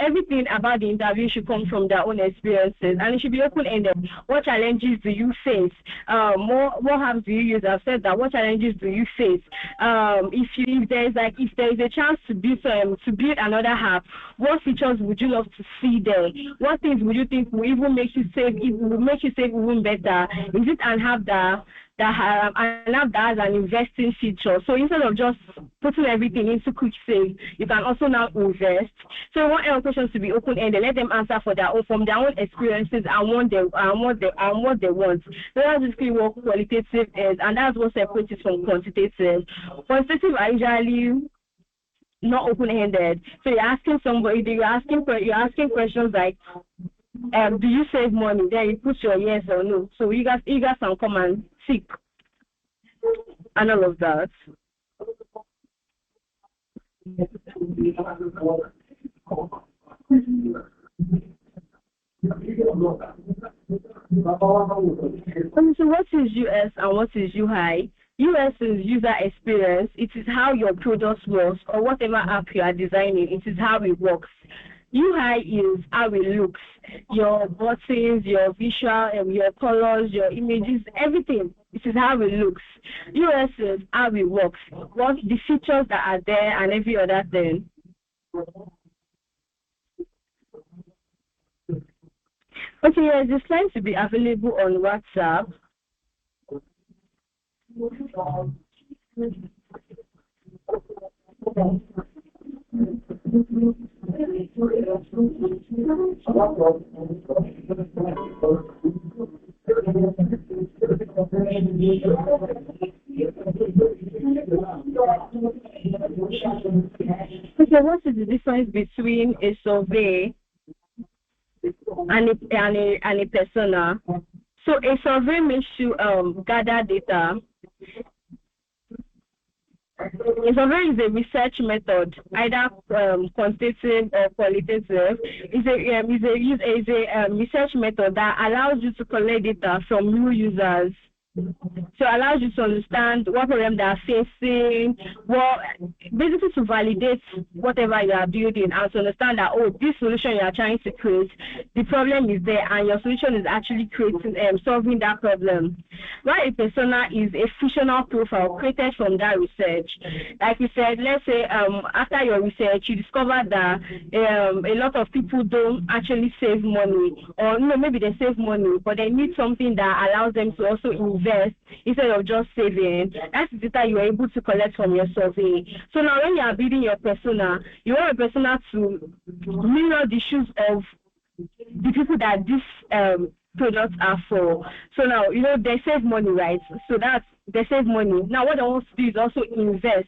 about the interview should come from their own experiences, and it should be open-ended. What challenges do you face? What apps do you use? I've said that. What challenges do you face? If there is a chance to build another app, what features would you love to see there? What things would you think will even make you save? It will make you save even better. Is it an app that has an investing feature? So instead of just putting everything into quick save, you can also now invest. So we want our questions to be open-ended. Let them answer from their own experiences and what they want. So that's basically what qualitative is, and that's what separates it from quantitative. Quantitative are usually not open-ended. So you're asking questions like, do you save money? Then you put your yes or no. So you guys can come and seek and all of that. So what is US and what is UI? US is user experience. It is how your product works, or whatever app you are designing. It is how it works. UI is how it looks. Your buttons, your visual, your colors, your images, everything. This is how it looks. US is how it works. What the features that are there and every other thing. Okay, yes, this line to be available on WhatsApp. Okay, what is the difference between a survey and a persona? So a survey makes you gather data. A survey is a research method, either quantitative or qualitative. It's a research method that allows you to collect data from new users. So it allows you to understand what problem they are facing, basically to validate whatever you are building, and to understand that, this solution you are trying to create, the problem is there and your solution is actually creating solving that problem. While a persona is a fictional profile created from that research. Like we said, let's say after your research you discover that a lot of people don't actually save money, or maybe they save money but they need something that allows them to also invest instead of just saving. That's the data you are able to collect from your survey. So now when you are building your persona, you want your persona to mirror the shoes of the people that this products are for. So now, they save money, right? So they save money. Now what they want to do is also invest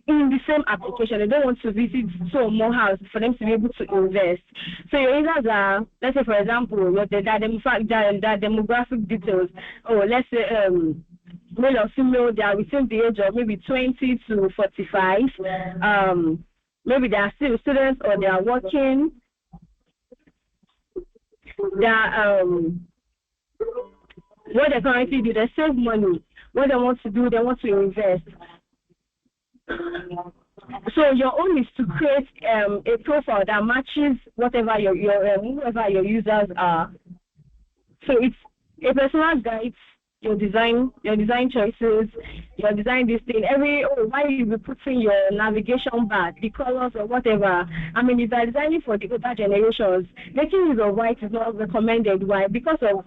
in the same application. They don't want to visit more houses for them to be able to invest. So your users are, let's say for example, the demographic details, or let's say male or female, they are within the age of maybe 20 to 45. Maybe they are still students or they are working. What they currently do, they save money. What they want to do, they want to invest. So your own is to create a profile that matches whatever your whoever your users are. So it's a personal guide, your design choices, your design this thing. Why you be putting your navigation bar, the colors or whatever. I mean, if you're designing for the older generations, making use of white is not recommended. Why? Because of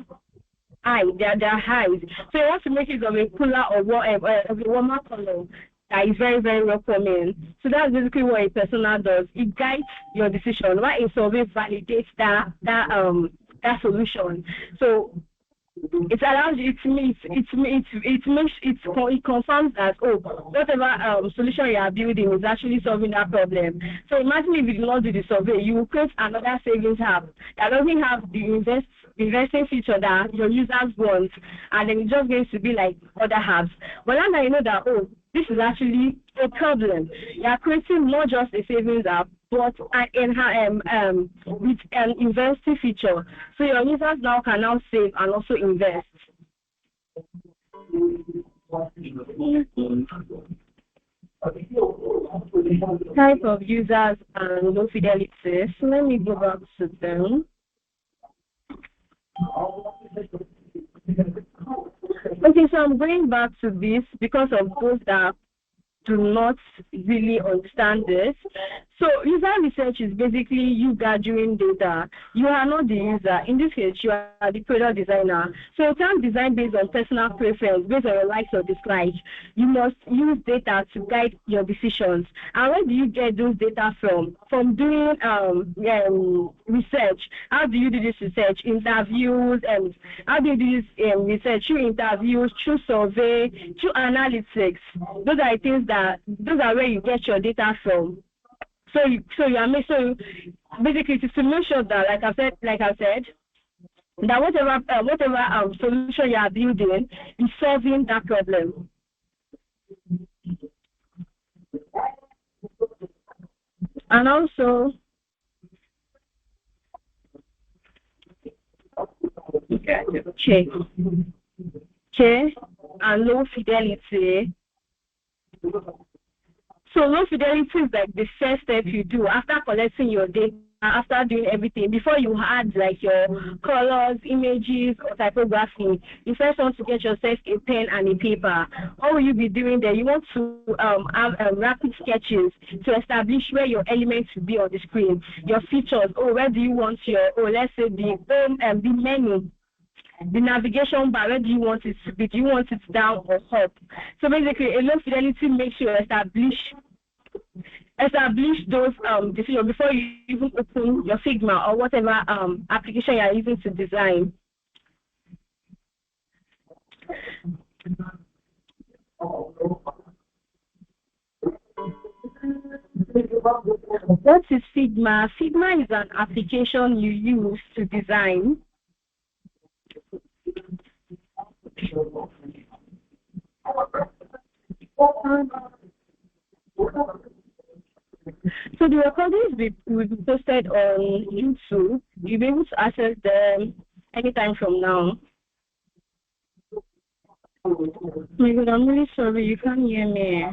their highs. So you want to make use of a cooler or whatever, of a warmer color that is very, very welcoming. So that's basically what a persona does. It guides your decision. Why a survey validates that solution. So it allows you, it confirms that whatever solution you are building is actually solving that problem. So imagine if you do not do the survey, you will create another savings app that doesn't have the investing feature that your users want, and then it's just going to be like other apps. But now that you know that this is actually a problem, you are creating not just a savings app, but with an investing feature. So your users now can now save and also invest. Type of users and low fidelity. So let me go back to them. Okay, so I'm going back to this because of those that do not really understand this. So user research is basically you gathering data. You are not the user. In this case, you are the product designer. So you can't design based on personal preference, based on your likes or dislikes. You must use data to guide your decisions. And where do you get those data from? From doing research. How do you do this research? Interviews. And how do you do this research? Through interviews, through survey, through analytics. Those are where you get your data from. So basically to make sure that, like I said, that whatever solution you are building is solving that problem. And also, check and low fidelity. So low fidelity is like the first step you do after collecting your data, after doing everything, before you add like your colors, images, or typography. You first want to get yourself a pen and a paper. What will you be doing there? You want to have rapid sketches to establish where your elements will be on the screen, your features. Where do you want let's say the home and the menu. The navigation bar, where do you want it to be? Do you want it down or up? So basically, a low fidelity makes you establish those decisions before you even open your Figma or whatever application you are using to design. What is Figma? Figma is an application you use to design. So the recordings will be posted on YouTube. You'll be able to access them anytime from now. Oh my God, I'm really sorry, you can't hear me.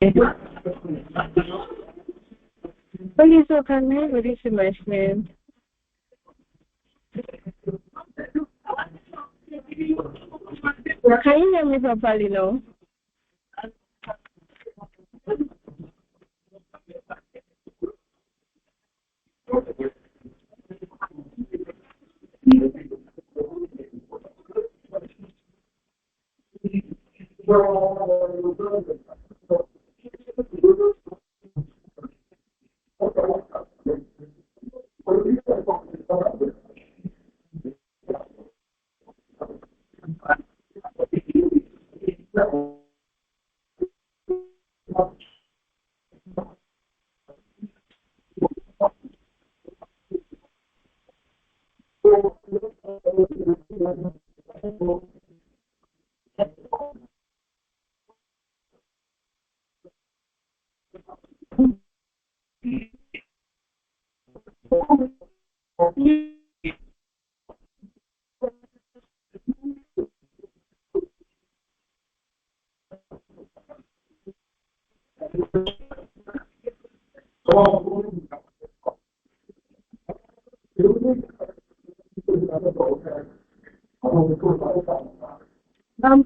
Okay, so can everybody see my screen? Can you hear me properly now?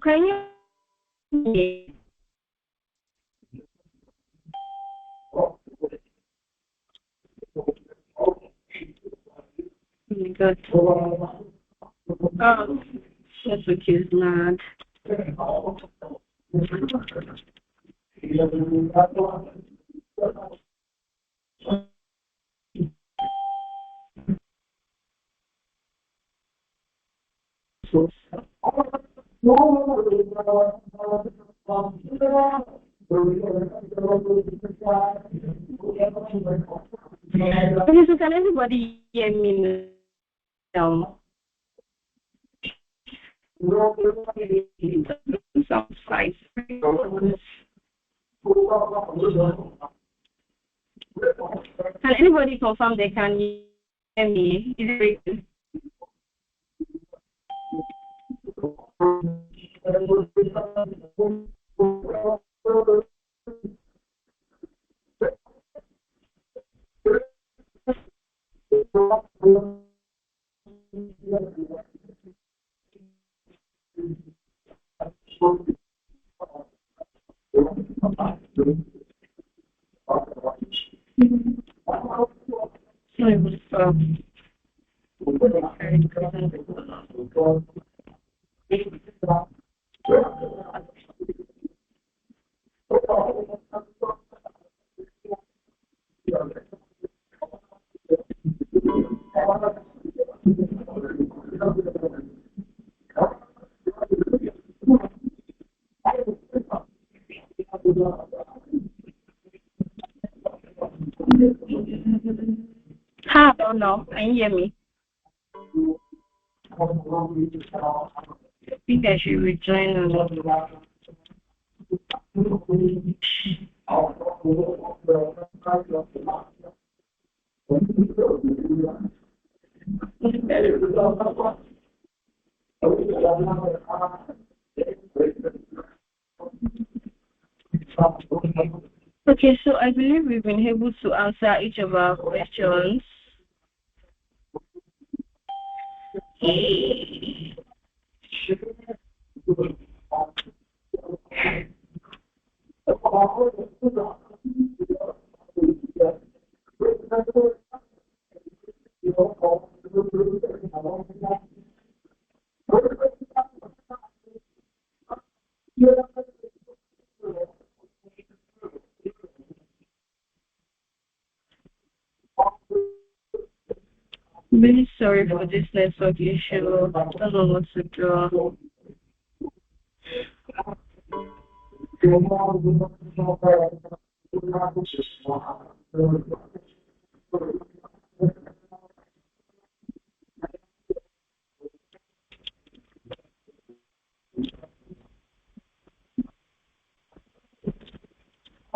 Can you? Good. Facebook is mad. Okay, so can everybody hear me now? Sounds fine. Can anybody confirm they can hear me? Is it I don't know. Can you hear me? I think I should rejoin. Okay, so I believe we've been able to answer each of our questions. Really sorry for this network issue. I don't know what to do.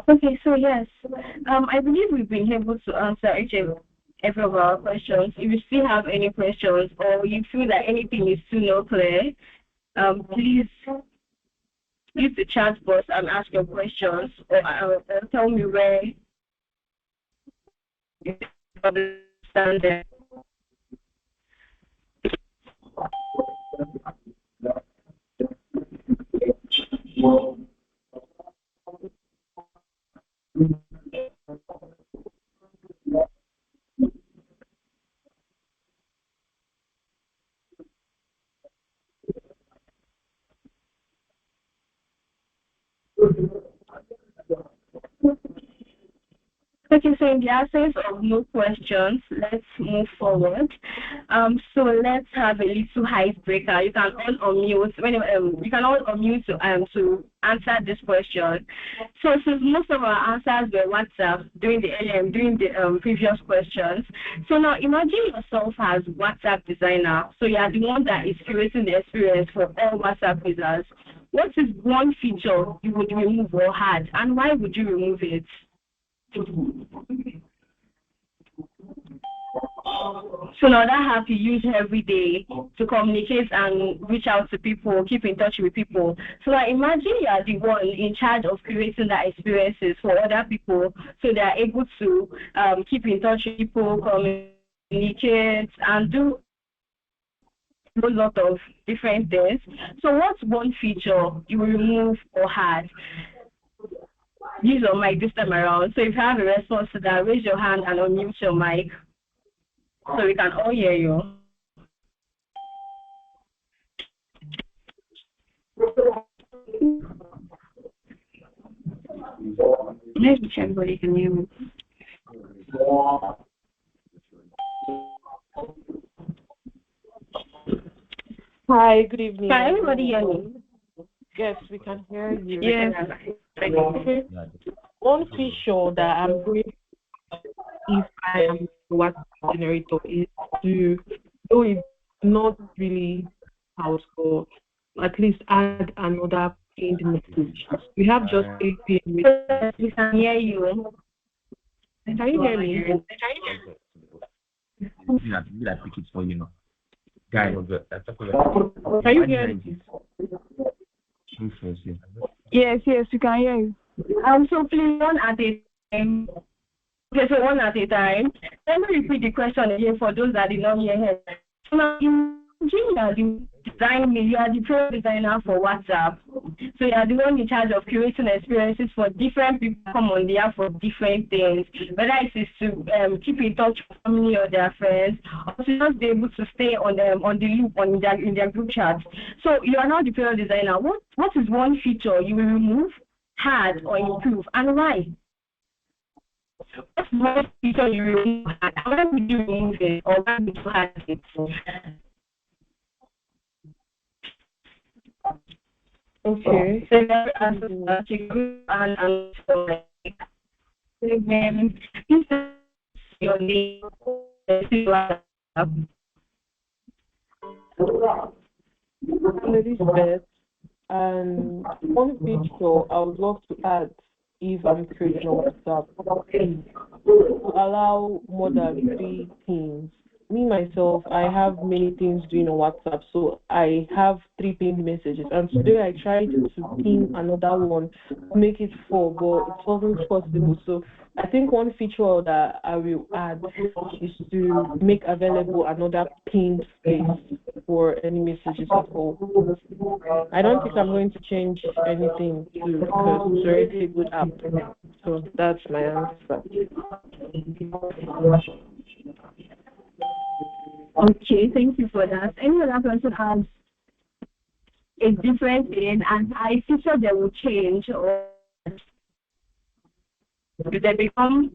Okay, so yes, I believe we've been able to answer each and every of our questions. If you still have any questions or you feel that anything is still not clear, please use the chat box and ask your questions, or tell me where you understand them. Okay, so in the absence of no questions, let's move forward. So let's have a little icebreaker. You can all unmute. You can all unmute to answer this question. So since most of our answers were WhatsApp during the previous questions, so now imagine yourself as WhatsApp designer. So you are the one that is creating the experience for all WhatsApp users. What is one feature you would remove or add, and why would you remove it? So now that have to use every day to communicate and reach out to people, keep in touch with people. So now imagine you are the one in charge of creating the experiences for other people, so they are able to keep in touch with people, communicate, and do a lot of different things. So what's one feature you will remove or add? Use your mic this time around. So if you have a response to that, raise your hand and unmute your mic so we can all hear you. Maybe everybody can hear me. Hi, good evening. Can everybody hear me? Yes, we can hear you. Yes. One feature that I'm going to, if I am the WhatsApp generator, is to, though it's not really out, but at least add another pinned message. We have just a pinned message. We can hear you. Can you hear me? I pick it for you now. Guy, can you hear me? Yes, we can hear you. So please, one at a time. Okay, so one at a time. Let me repeat the question again for those that did not hear it. So now, imagine you are the pro designer for WhatsApp. So you are the one in charge of creating experiences for different people come on there for different things. Whether it is to keep in touch with family or their friends, or to just be able to stay on the loop in their group chat. So you are now the pro designer. What is one feature you will remove, add, or improve, and why? What's one feature you will remove, and why would you remove it, or why would you add it? Okay. So that answers and your name. Elizabeth, and one feature I would love to add if I'm creating a WhatsApp is to allow more than 3 things. Me, myself, I have many things doing on WhatsApp, so I have 3 pinned messages. And today I tried to pin another one to make it 4, but it wasn't possible. So I think one feature that I will add is to make available another pinned space for any messages at all. I don't think I'm going to change anything too, because it's already a good app. So that's my answer. Okay, thank you for that. Any other person has a different thing, and I feature they will change, or do they become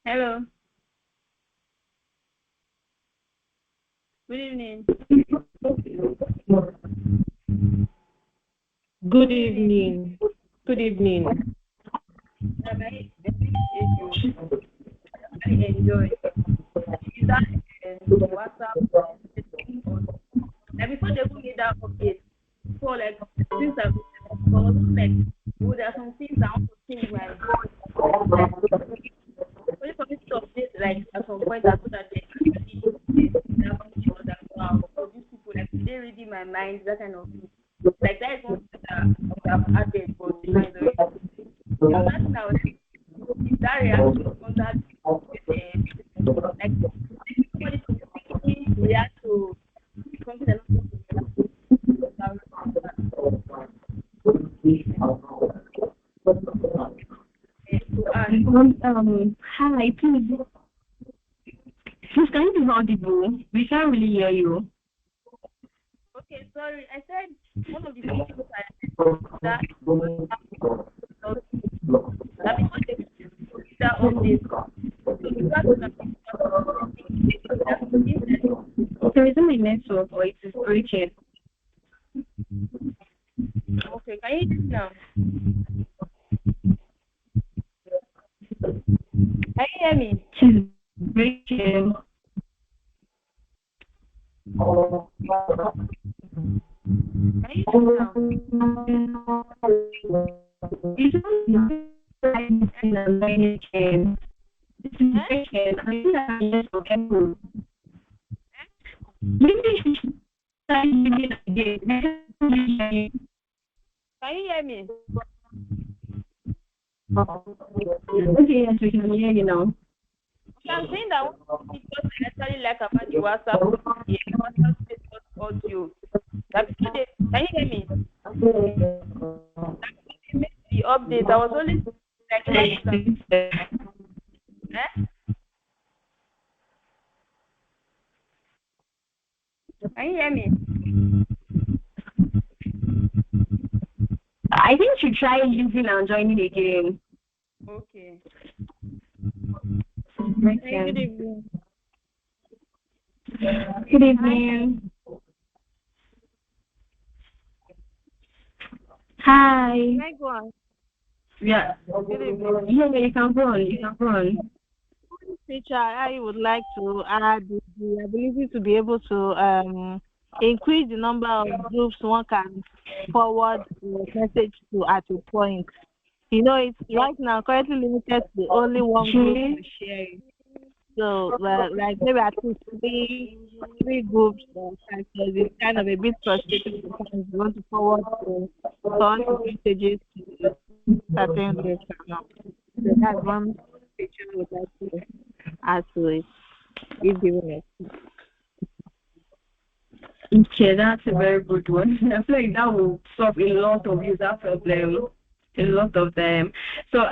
Hello. Good evening. Good evening. Good evening. I enjoy. Is that WhatsApp? update. So like since I was like, oh, there are some things I want to change my like only for me to update like at some point I put that they actually that feature that wow, for these people like they reading my mind, that kind of thing. Like that is one thing that I've added for the mind already. And that's now is that reaction on that like somebody to quickly react to something that hi, please. Please, can you be audible? We can't really hear you. Okay, sorry. I said one of the things that update. So is it my network or it is breaking? Okay, can you hear me now? Can you hear me? She's breaking. Can you hear me now? It's breaking. This is breaking. I think I can just forget to. Maybe she should try using it again. Can you hear me? Okay, yes, we can hear you now. Okay, I'm saying that one of the features I actually like about the WhatsApp status audio. That can you hear me? The update. I was only like Can you hear me? I think you try using and joining again. Okay. Good evening. Good evening. Hi. Can I go on? Yeah. Good evening. Yeah, you can go on. You can go on. Teacher, I would like to add the ability to be able to increase the number of groups one can forward a message to at a point. You know, it's right now currently limited to only one group to share it. So, like maybe at least three groups or five, so it's kind of a bit frustrating sometimes. You want to forward messages to certain groups. So that's one feature I would like to add to it. If given it. Okay, that's a very good one. I feel like that will solve a lot of user problems, a lot of them. So,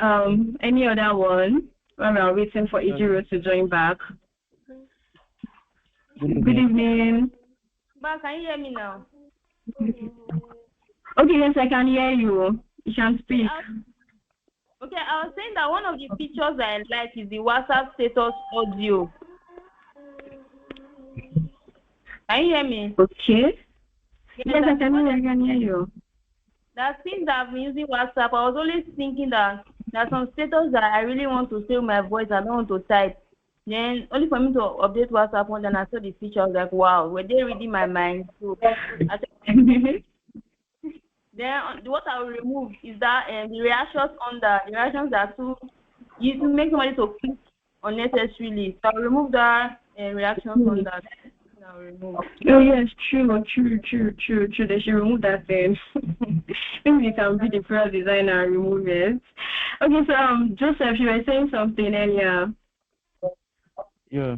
any other one while we are waiting for Ejiro to join back? Good evening. But can you hear me now? Okay, yes, I can hear you. You can speak. Okay, I was saying that one of the features I like is the WhatsApp status audio. Can you hear me? Okay. Yes, I can hear you. That since I've been using WhatsApp, I was always thinking that there are some status that I really want to save my voice. I don't want to type. Then only for me to update WhatsApp one, then I saw the feature. I was like, wow, were they reading my mind? So then what I will remove is that the reactions that too you to make somebody to click unnecessarily. So I'll remove that reactions on that. Oh yes, true. They should remove that thing. Maybe you can be the product designer and remove it. Okay, so Joseph, you were saying something earlier. Yeah.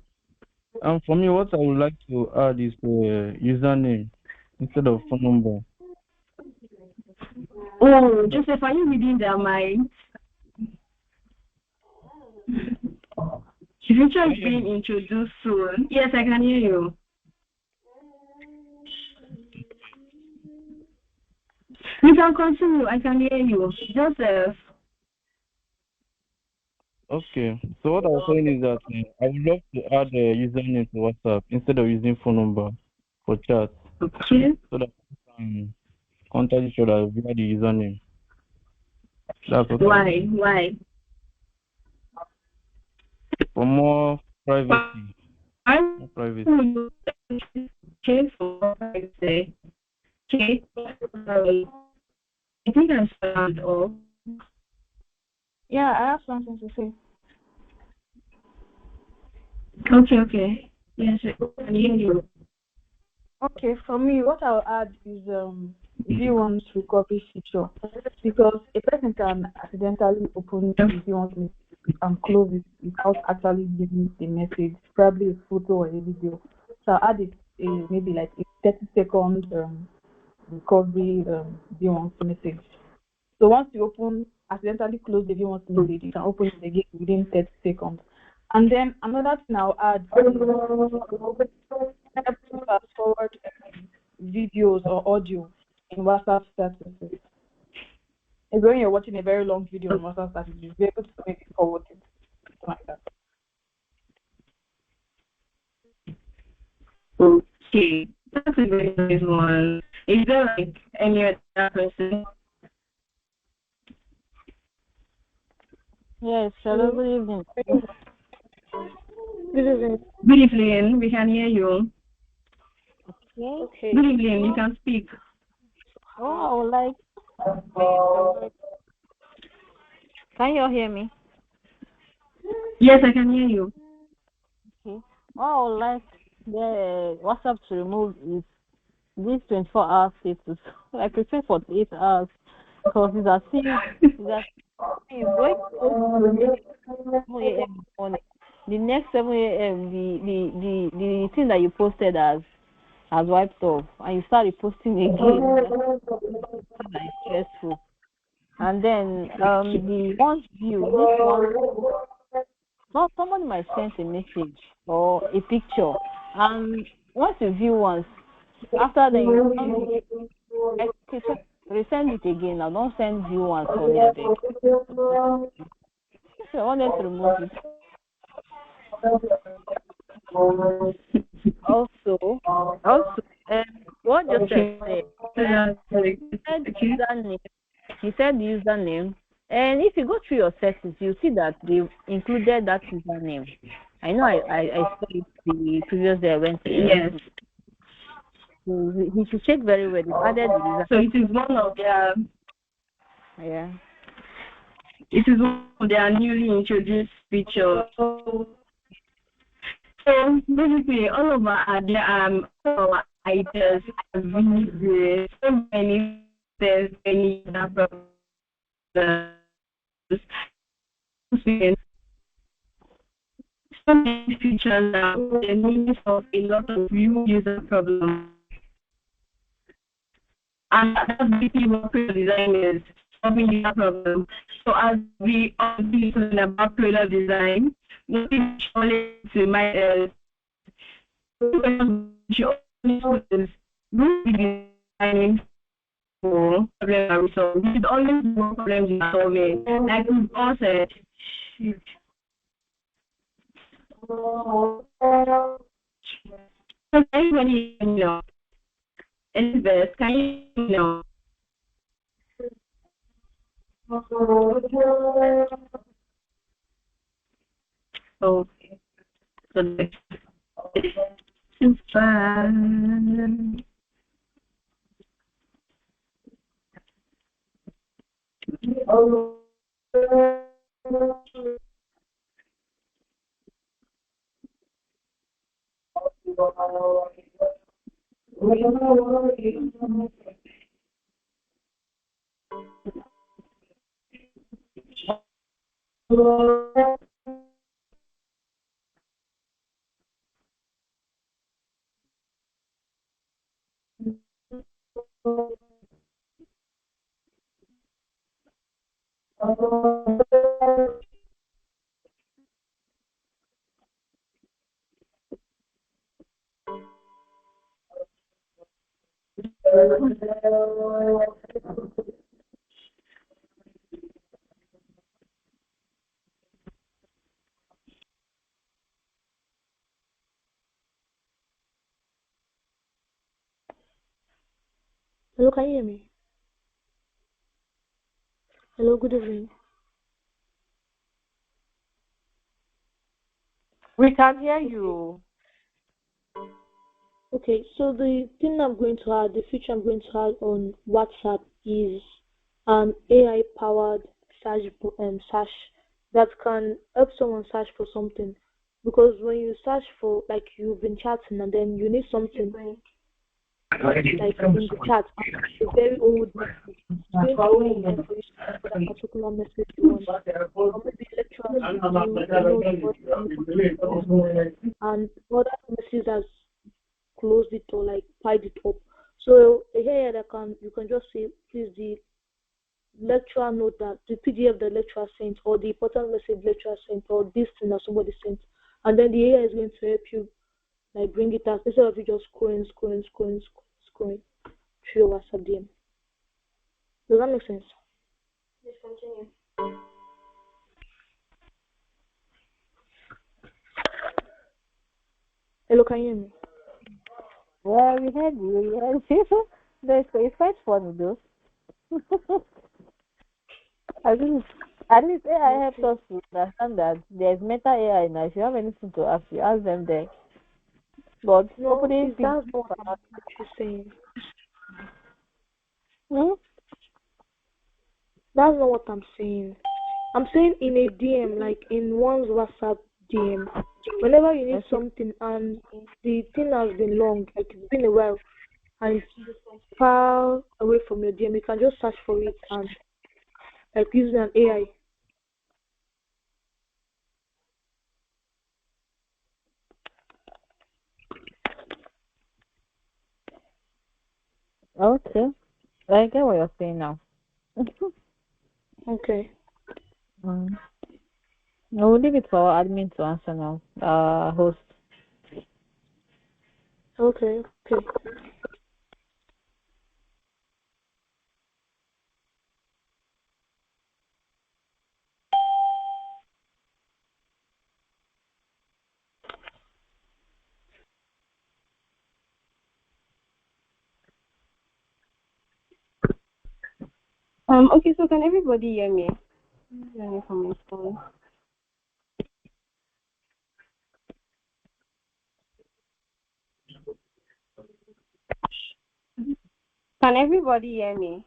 For me, what I would like to add is the username instead of phone number. Oh, Joseph, are you reading their minds? The future is being introduced soon. Yes, I can hear you. You can continue. I can hear you. Joseph. Okay. So what I was saying is that I would love to add a username to WhatsApp instead of using phone number for chat. Okay. So that we can contact each other via the username. That's okay. Why? For more privacy. More privacy. Okay, for privacy. Okay. I think I started off. Yeah, I have something to say. Okay. Yes, I can hear you. Okay, for me, what I'll add is V1's recovery feature, because a person can accidentally open the V1's message and close it without actually giving the message, probably a photo or a video. So I'll add it maybe like a 30-second recovery V1's message. So once you accidentally close the V1's message, you can open it again within 30 seconds. And then another thing I'll add is fast forward videos or audio in WhatsApp statuses. If when you're watching a very long video on WhatsApp status, you'll be able to maybe forward it, something like that. Okay, that's a very nice one. Is there like any other person? Yes, hello, good evening. Good evening. Good evening, we can hear you. Okay. Good evening, you can speak. Oh, I would like. Can you all hear me? Yes, I can hear you. Okay. What I would like the WhatsApp to remove is this 24-hour status. I prefer 48 hours because it's as if it's going to 7 a.m. in the morning. The next 7 a.m. the thing that you posted has wiped off, and you start reposting again. That is stressful. And then the one's view, this one, not somebody might send a message or a picture, and once you view once, after then you resend it again. Now don't send view once for me, I beg. So I wanted to remove it. Also, what just said, he said username, and if you go through your settings, you see that they've included that username. I know I saw it the previous day I went to. Yes. So he should check very well. They've added the username. So it is one of their. Yeah. It is one of their newly introduced features. So basically, all of our ideas have been so many things, many other problems. So many features that the need of a lot of new user problems. And that's basically what product design is, solving user problem. So as we are talking about product design, nothing surely to my designing for problem solving. We should always do problems we solving. Like we've all said. Can anybody know? Elizabeth, can you know? Okay. So it's fun. Hello, can you hear me? Hello, good evening. We can hear you. Okay, so the thing I'm going to add, the feature I'm going to add on WhatsApp is an AI-powered search that can help someone search for something. Because when you search for, like, you've been chatting and then you need something, like in the chat, a very old message, it's going to only help for you to look for that particular message you want. Or maybe lecturers and other messages that closed it or like piled it up. So here you can just say, please, the lecturer note that the PDF the lecturer sent or the important message lecturer sent or this thing that somebody sent, and then the AI is going to help you like bring it out instead of you just scrolling through your WhatsApp DM. Does that make sense? Yes, continue. Hello, can you hear me? Well, we heard you. It's quite funny though. At least AI helps us to understand that there's meta AI now. If you have anything to ask, you ask them there. But No, nobody that's not what I'm actually saying. That's not what I'm saying. I'm saying in a DM, like in one's WhatsApp DM, whenever you need something and the thing has been long, like it's been a while, and it's far away from your DM, you can just search for it and like using an AI. Okay. I get what you're saying now. Okay. We'll leave it for our admin to answer now. Host. Okay. Okay, so can everybody hear me? Hear me from my phone. Can everybody hear me?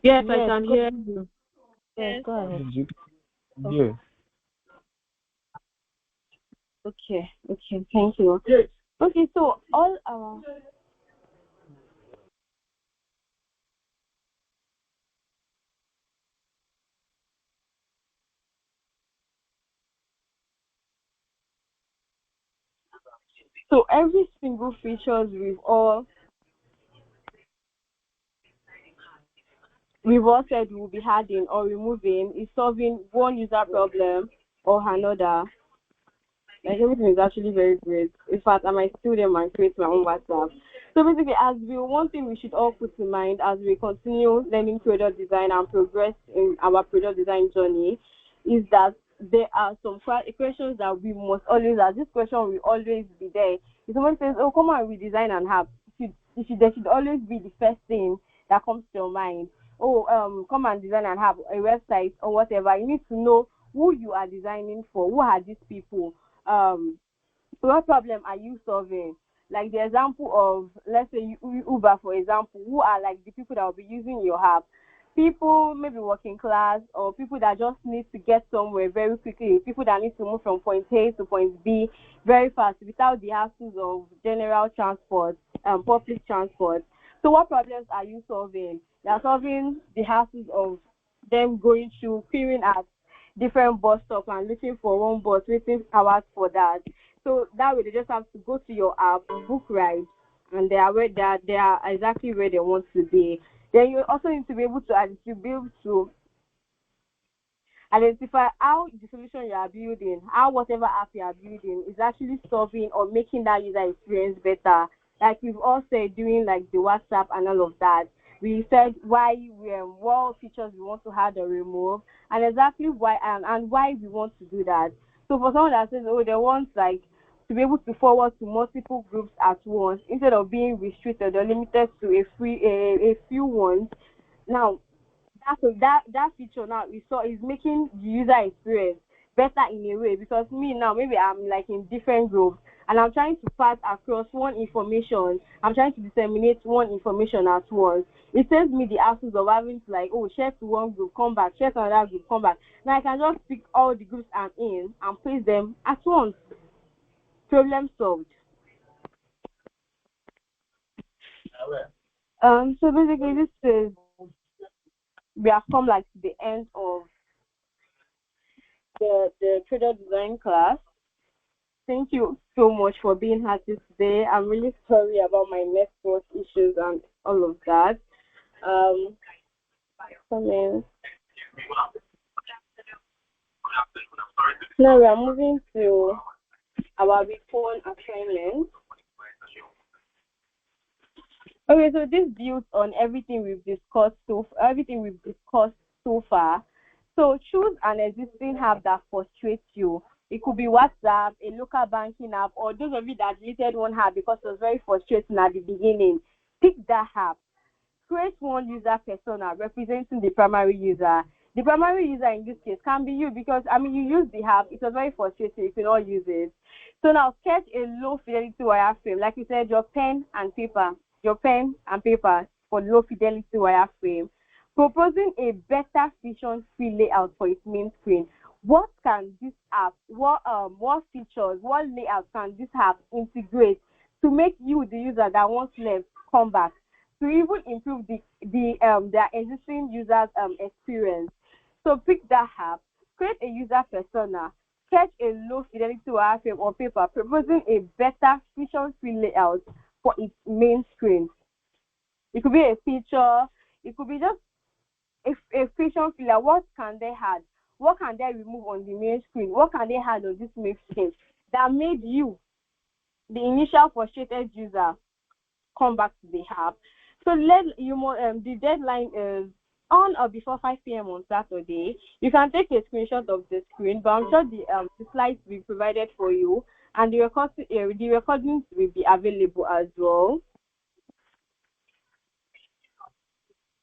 Yes, I can hear you. Yes, go ahead. Yeah. Okay, thank you. Okay, so all our every single features we've all said we'll be adding or removing is solving one user problem or another. Like everything is actually very great. In fact, I might steal them and create my own WhatsApp. So basically, one thing we should all put in mind as we continue learning product design and progress in our product design journey is that there are some questions that we must always ask. This question will always be there. If someone says, "Oh, come on, we design and have," there should always be the first thing that comes to your mind. Oh, come and design and have a website or whatever. You need to know who you are designing for. Who are these people? What problem are you solving? Like the example of, let's say, Uber, for example, who are like the people that will be using your app? People maybe working class or people that just need to get somewhere very quickly, people that need to move from point A to point B very fast without the hassles of general transport, public transport. So what problems are you solving? You are solving the hassles of them going through, queuing at different bus stops and looking for one bus, waiting hours for that. So that way they just have to go to your app, book rides, and they are exactly where they want to be. Then you also need to be able to identify how the solution you are building, how whatever app you are building is actually solving or making that user experience better. Like we've all said during like the WhatsApp and all of that. We said what features we want to add or remove, and exactly why and why we want to do that. So for someone that says, oh, they want like to be able to forward to multiple groups at once instead of being restricted or limited to a few ones. Now that feature now we saw is making the user experience better in a way, because me now maybe I'm like in different groups and I'm trying to pass across one information. I'm trying to disseminate one information at once. It saves me the hassles of having to like, oh, share to one group, come back, share to another group, come back. Now I can just pick all the groups I'm in and place them at once. Problem solved. So basically this is, we have come like to the end of the product design class. Thank you so much for being here today. I'm really sorry about my network issues and all of that. Now we are moving to our week 1 assignment. Okay, so this builds on everything we've discussed so far. So choose an existing app that frustrates you. It could be WhatsApp, a local banking app, or those of you that deleted one app because it was very frustrating at the beginning. Pick that app. Create one user persona representing the primary user. The primary user in this case can be you because, you used the app. It was very frustrating. You could not use it. So now sketch a low fidelity wireframe. Like you said, your pen and paper for low fidelity wireframe. Proposing a better vision-free layout for its main screen. What can this app, what features, what layout can this app integrate to make you, the user that once left, come back? To even improve their existing users' experience. So pick that app, create a user persona, sketch a low fidelity wireframe on paper, proposing a better vision-free layout for its main screen. It could be a feature, it could be just a vision filler. What can they add? What can they remove on the main screen? What can they add on this main screen that made you, the initial frustrated user, come back to the app? So the deadline is on or before 5 p.m. on Saturday. You can take a screenshot of the screen, but I'm sure the slides will be provided for you, and the recordings will be available as well.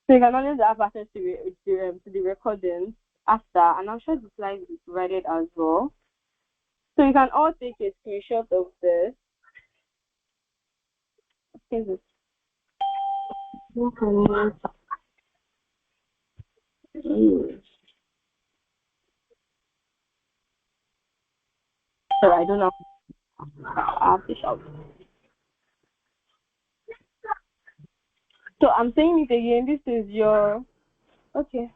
So you can always have access to the recordings after, and I'm sure the slides will be provided as well. So you can all take a screenshot of this. So I don't know. I have to shout. So I'm saying it again. This is your okay.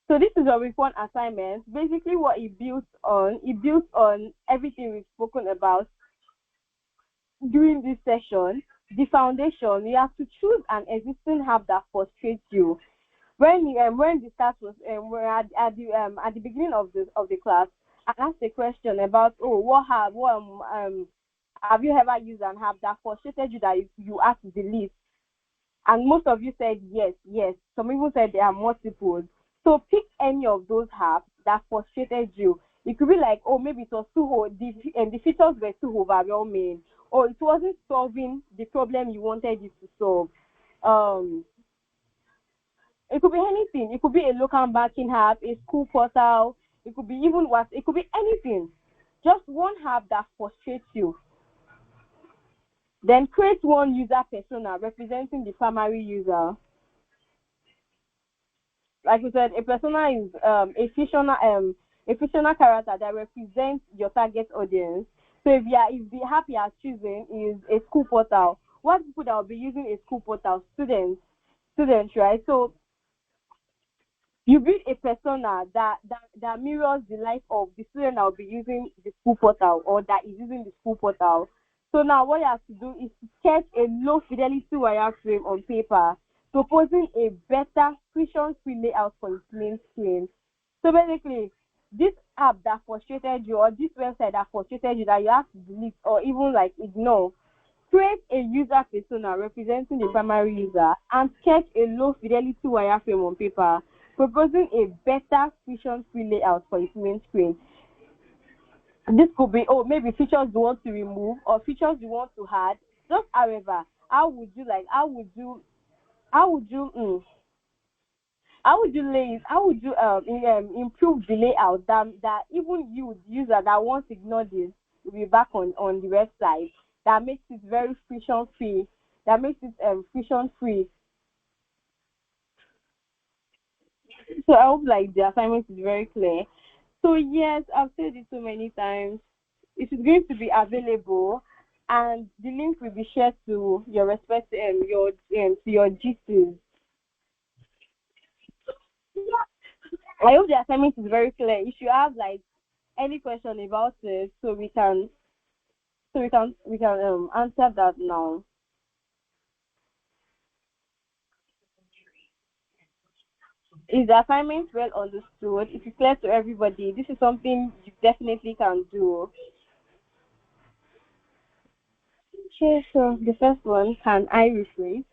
So this is a week 1 assignment. Basically, what it builds on everything we've spoken about during this session. The foundation, you have to choose an existing app that frustrates you. When the start was at the beginning of the class, I asked a question about have you ever used an app that frustrated you that you had to delete? And most of you said yes. Some people said there are multiples. So pick any of those apps that frustrated you. It could be like, maybe it was the features were too overwhelming, or it wasn't solving the problem you wanted it to solve. It could be anything. It could be a local banking app, a school portal. It could be it could be anything. Just one app that frustrates you. Then create one user persona representing the primary user. Like we said, a persona is a fictional character that represents your target audience. So if the app you are choosing is a school portal, what people that will be using a school portal? Students, right? So you build a persona that mirrors the life of the student that will be using the school portal or that is using the school portal. So now what you have to do is to sketch a low fidelity wireframe on paper, proposing a better vision-free layout for its main screen. So basically, this app that frustrated you or this website that frustrated you that you have to delete or even like ignore, create a user persona representing the primary user and sketch a low fidelity wireframe on paper, proposing a better vision-free layout for its main screen. This could be, maybe features you want to remove or features you want to add. Just however, how would you improve the layout that even you, the user that once ignored this, will be back on the website. That makes it very friction free. That makes it friction free. So I hope like the assignment is very clear. So yes, I've said it so many times. It is going to be available, and the link will be shared to your respective to your GCs. I hope the assignment is very clear. If you have like any question about it, so we can answer that now. Is the assignment well understood? If it's clear to everybody, this is something you definitely can do. Okay, so the first one, can I rephrase?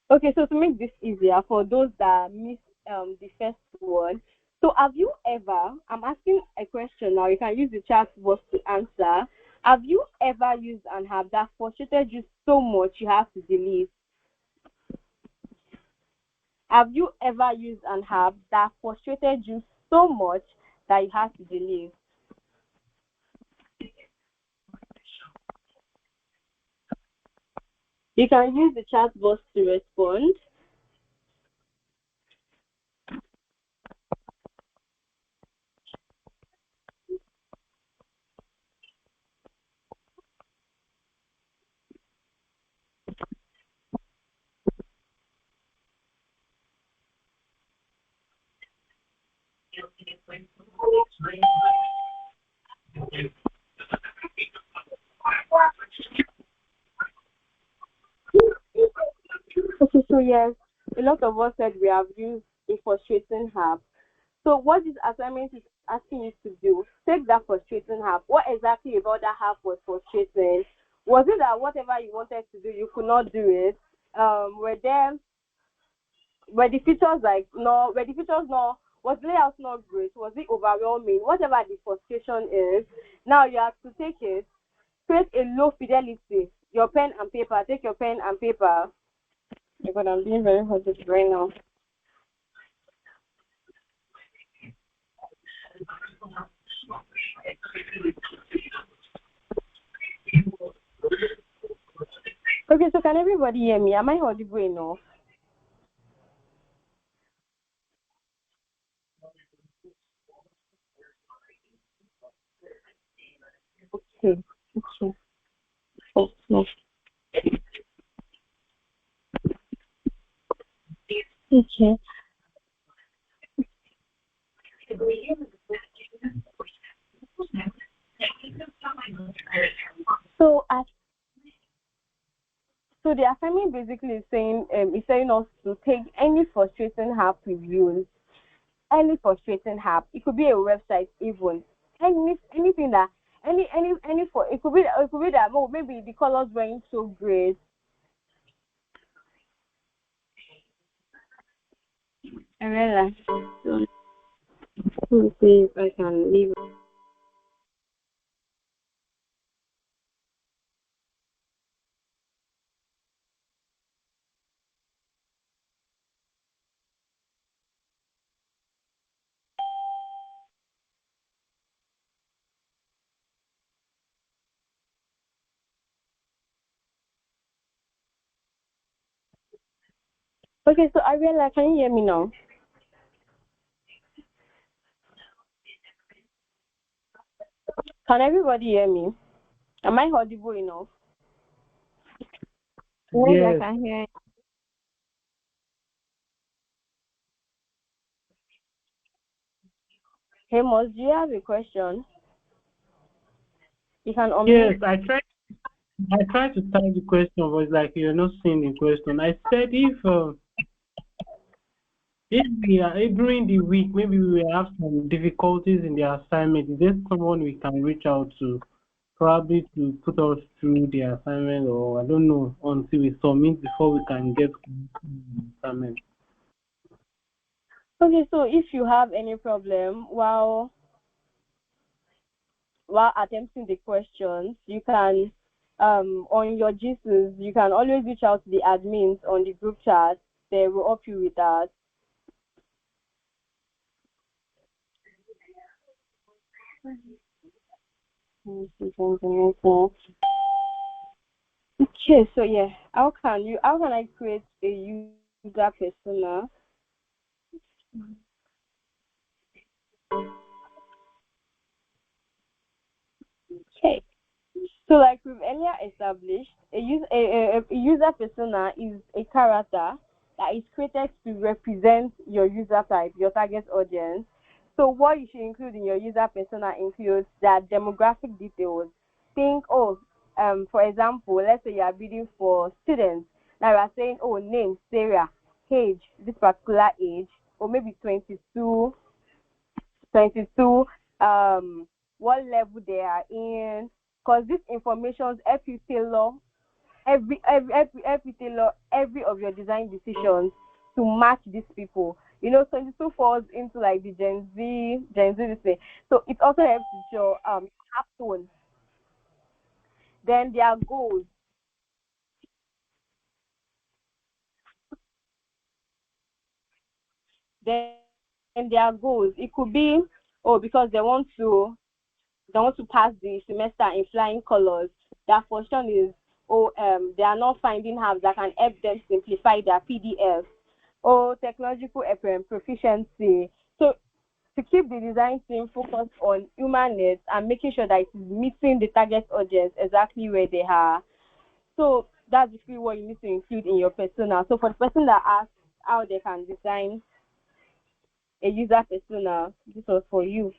Okay, so to make this easier for those that missed the first one, so have you ever, I'm asking a question now, you can use the chat box to answer. Have you ever used an app that frustrated you so much you have to delete? Have you ever used an app that frustrated you so much that you have to delete? You can use the chat box to respond. Okay, so yes, a lot of us said we have used a frustrating app. So what this assignment is asking you to do, take that frustrating app. What exactly about that app was frustrating? Was it that whatever you wanted to do, you could not do it? Were the features was the layout not great? Was it overwhelming? Whatever the frustration is, now you have to take it, create a low fidelity. Your pen and paper, take your pen and paper. Because I'm being very hot right now. Okay, so can everybody hear me? Am I audible enough? Okay. Oh, no. Okay. So the assignment basically is saying us to take any frustrating app we've used, any frustrating app. It could be a website even, anything that it could be that maybe the colors weren't so great. I realize. Let me see if I can leave. Okay, so Ariella, can you hear me now? Can everybody hear me? Am I audible enough? Yes, I can hear you. Hey, Mos, do you have a question? You can Yes, I tried to type the question, but it's like you're not seeing the question. I said if we are during the week, maybe we will have some difficulties in the assignment. Is there someone we can reach out to, probably to put us through the assignment, or I don't know, until we submit before we can get the assignment? Okay, so if you have any problem while attempting the questions, you can on your GCs, you can always reach out to the admins on the group chat. They will help you with that. Okay, so yeah, how can I create a user persona? Okay. So like we've earlier established, a user persona is a character that is created to represent your user type, your target audience. So what you should include in your user persona includes that demographic details. Think, for example, let's say you are bidding for students. Now you are saying, oh, name, Sarah, age, this particular age, or maybe 22, what level they are in, because this information help you tailor every of your design decisions to match these people. 22 falls into like the Gen Z this way. So it also helps with your half tone. Then their goals. Then their goals. It could be, because they want to pass the semester in flying colors. Their function is, they are not finding apps that can help them simplify their PDF. Or technological proficiency. So to keep the design team focused on human needs and making sure that it is meeting the target audience exactly where they are. So that's basically what you need to include in your persona. So for the person that asks how they can design a user persona, this was for you.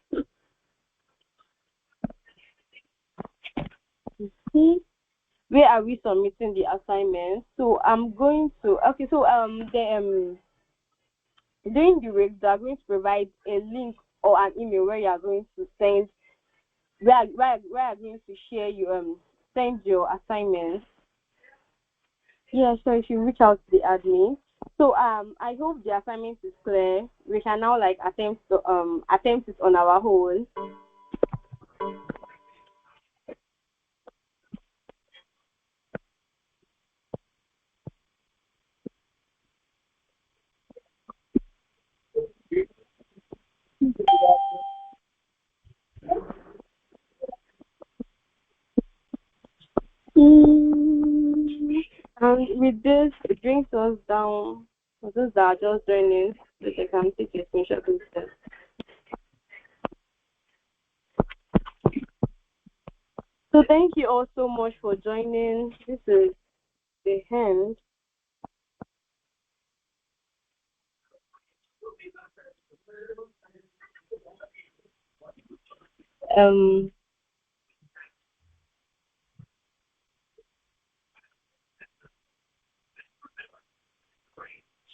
Where are we submitting the assignment? So I'm going to during the week they are going to provide a link or an email where you are going to send where you are going to share send your assignments. Yeah, so if you reach out to the admin. So I hope the assignment is clear. We can now like attempt it on our own. And with this, it brings us down for those that are just joining, so they can take a screenshot of this. So thank you all so much for joining. This is the end.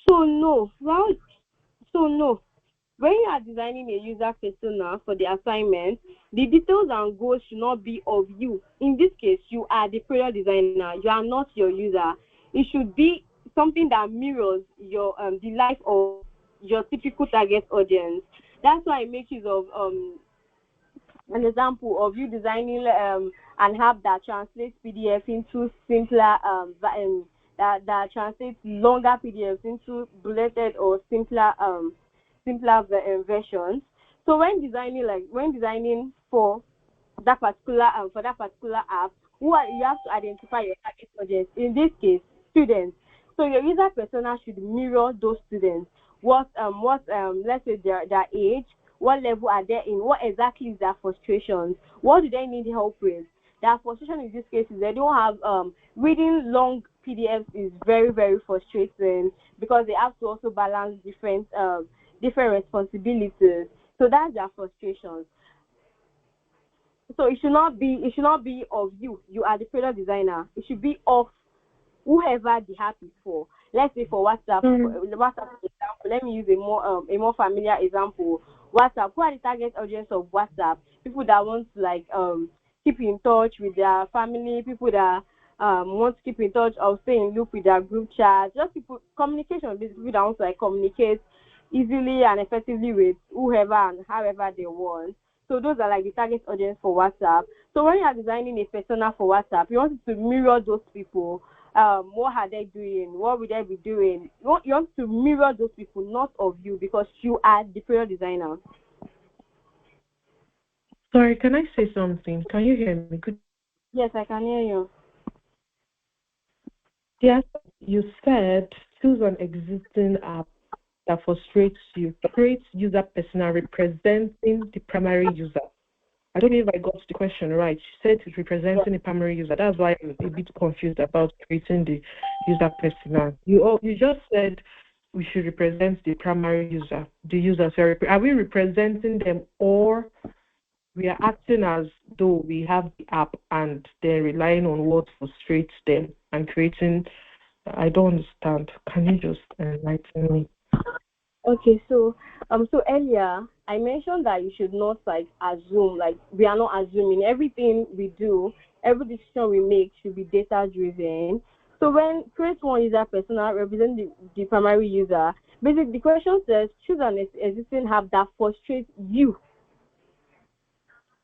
So no, when you are designing a user persona for the assignment, the details and goals should not be of you. In this case, you are the product designer. You are not your user. It should be something that mirrors your the life of your typical target audience. That's why I make use of an example of you designing an app that translates PDF into simpler that translates longer PDFs into bulleted or simpler versions. So when designing for that particular app, you have to identify your target audience. In this case, students. So your user persona should mirror those students. Let's say their age, what level are they in, what exactly is their frustrations, what do they need help with. Their frustration in this case is they don't have reading long PDFs is very, very frustrating because they have to also balance different responsibilities. So that's their frustrations. So it should not be of you. You are the product designer. It should be of whoever the app is for. Let's say for WhatsApp, example, let me use a more familiar example. WhatsApp. Who are the target audience of WhatsApp? People that want to keep in touch with their family. People that want to keep in touch or stay in loop with their group chat. Just communication. People that want to communicate easily and effectively with whoever and however they want. So those are like the target audience for WhatsApp. So when you are designing a persona for WhatsApp, you want to mirror those people. What are they doing? What will they be doing? You want to mirror those people, not of you, because you are the product designer. Sorry, can I say something? Can you hear me? Yes, I can hear you. Yes, you said choose an existing app that frustrates you. Create user persona representing the primary user. I don't know if I got the question right. She said it's representing the primary user. That's why I'm a bit confused about creating the user persona. You just said we should represent the primary user, the user. So are we representing them, or we are acting as though we have the app and they're relying on what frustrates them and creating? I don't understand. Can you just enlighten me? Okay, so earlier I mentioned that you should not like assume, like we are not assuming everything we do, every decision we make should be data driven. So when create one user persona represent the primary user, basically the question says choose an existing app that frustrates you.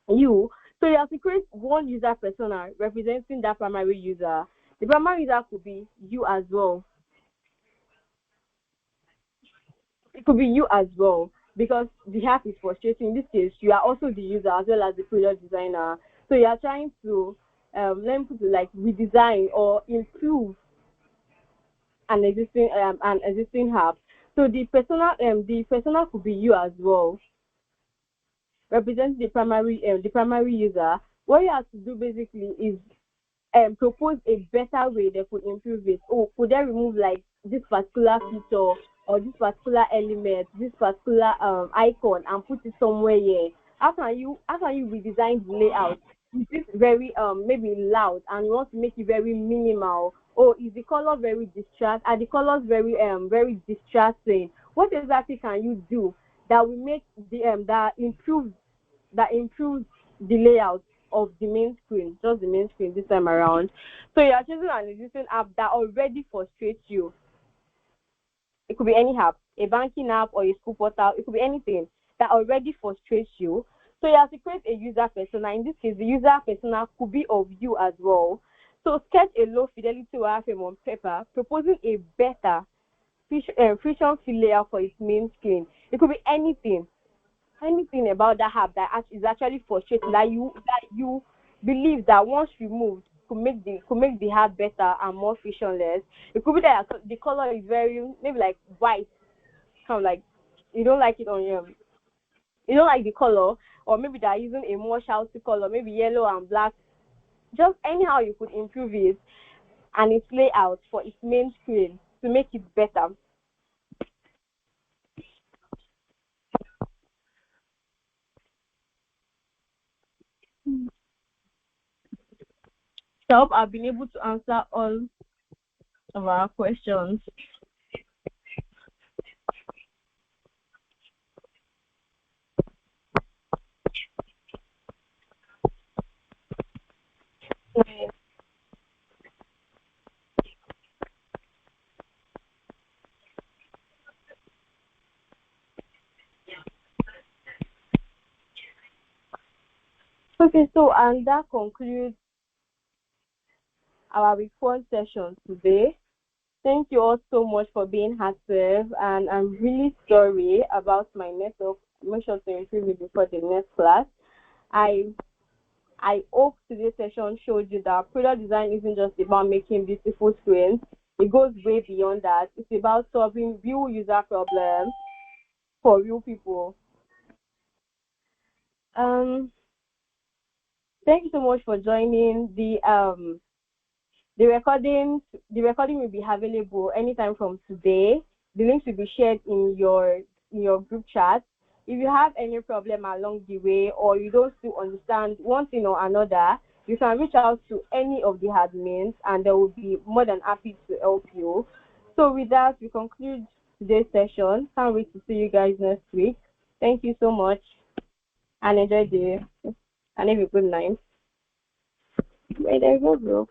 So you have to create one user persona representing that primary user. The primary user could be you as well. It could be you as well, because the app is frustrating. In this case, you are also the user as well as the product designer. So you are trying to like redesign or improve an existing app. So the persona could be you as well, represent the primary user. What you have to do basically is propose a better way they could improve it. Oh, could they remove like this particular feature or this particular element, this particular icon, and put it somewhere here? How can you redesign the layout? Is this very maybe loud and you want to make it very minimal? Or is the color very are the colors very distracting? What exactly can you do that will make that improves the layout of the main screen, just the main screen this time around? So you are choosing an existing app that already frustrates you. It could be any app, a banking app or a school portal. It could be anything that already frustrates you. So you have to create a user persona. In this case, the user persona could be of you as well. So sketch a low fidelity wireframe on paper, proposing a better friction-free layout for its main screen. It could be anything about that app that is actually frustrating, that you believe that once removed could make the app better and more frictionless. It could be that the color is very maybe like white, kind of like you don't like it on you don't like the color, or maybe they're using a more shouty color, maybe yellow and black. Just anyhow you could improve it and its layout for its main screen to make it better. So I hope I've been able to answer all of our questions. Okay, so and that concludes our response session today. Thank you all so much for being active, and I'm really sorry about my network. Make sure to improve it before the next class. I hope today's session showed you that product design isn't just about making beautiful screens. It goes way beyond that. It's about solving real user problems for real people. Thank you so much for joining. The recording will be available anytime from today. The links will be shared in your group chat. If you have any problem along the way, or you don't still understand one thing or another, you can reach out to any of the admins and they will be more than happy to help you. So with that, we conclude today's session. Can't wait to see you guys next week. Thank you so much and enjoy the day and have a good night. Wait, there you go, bro.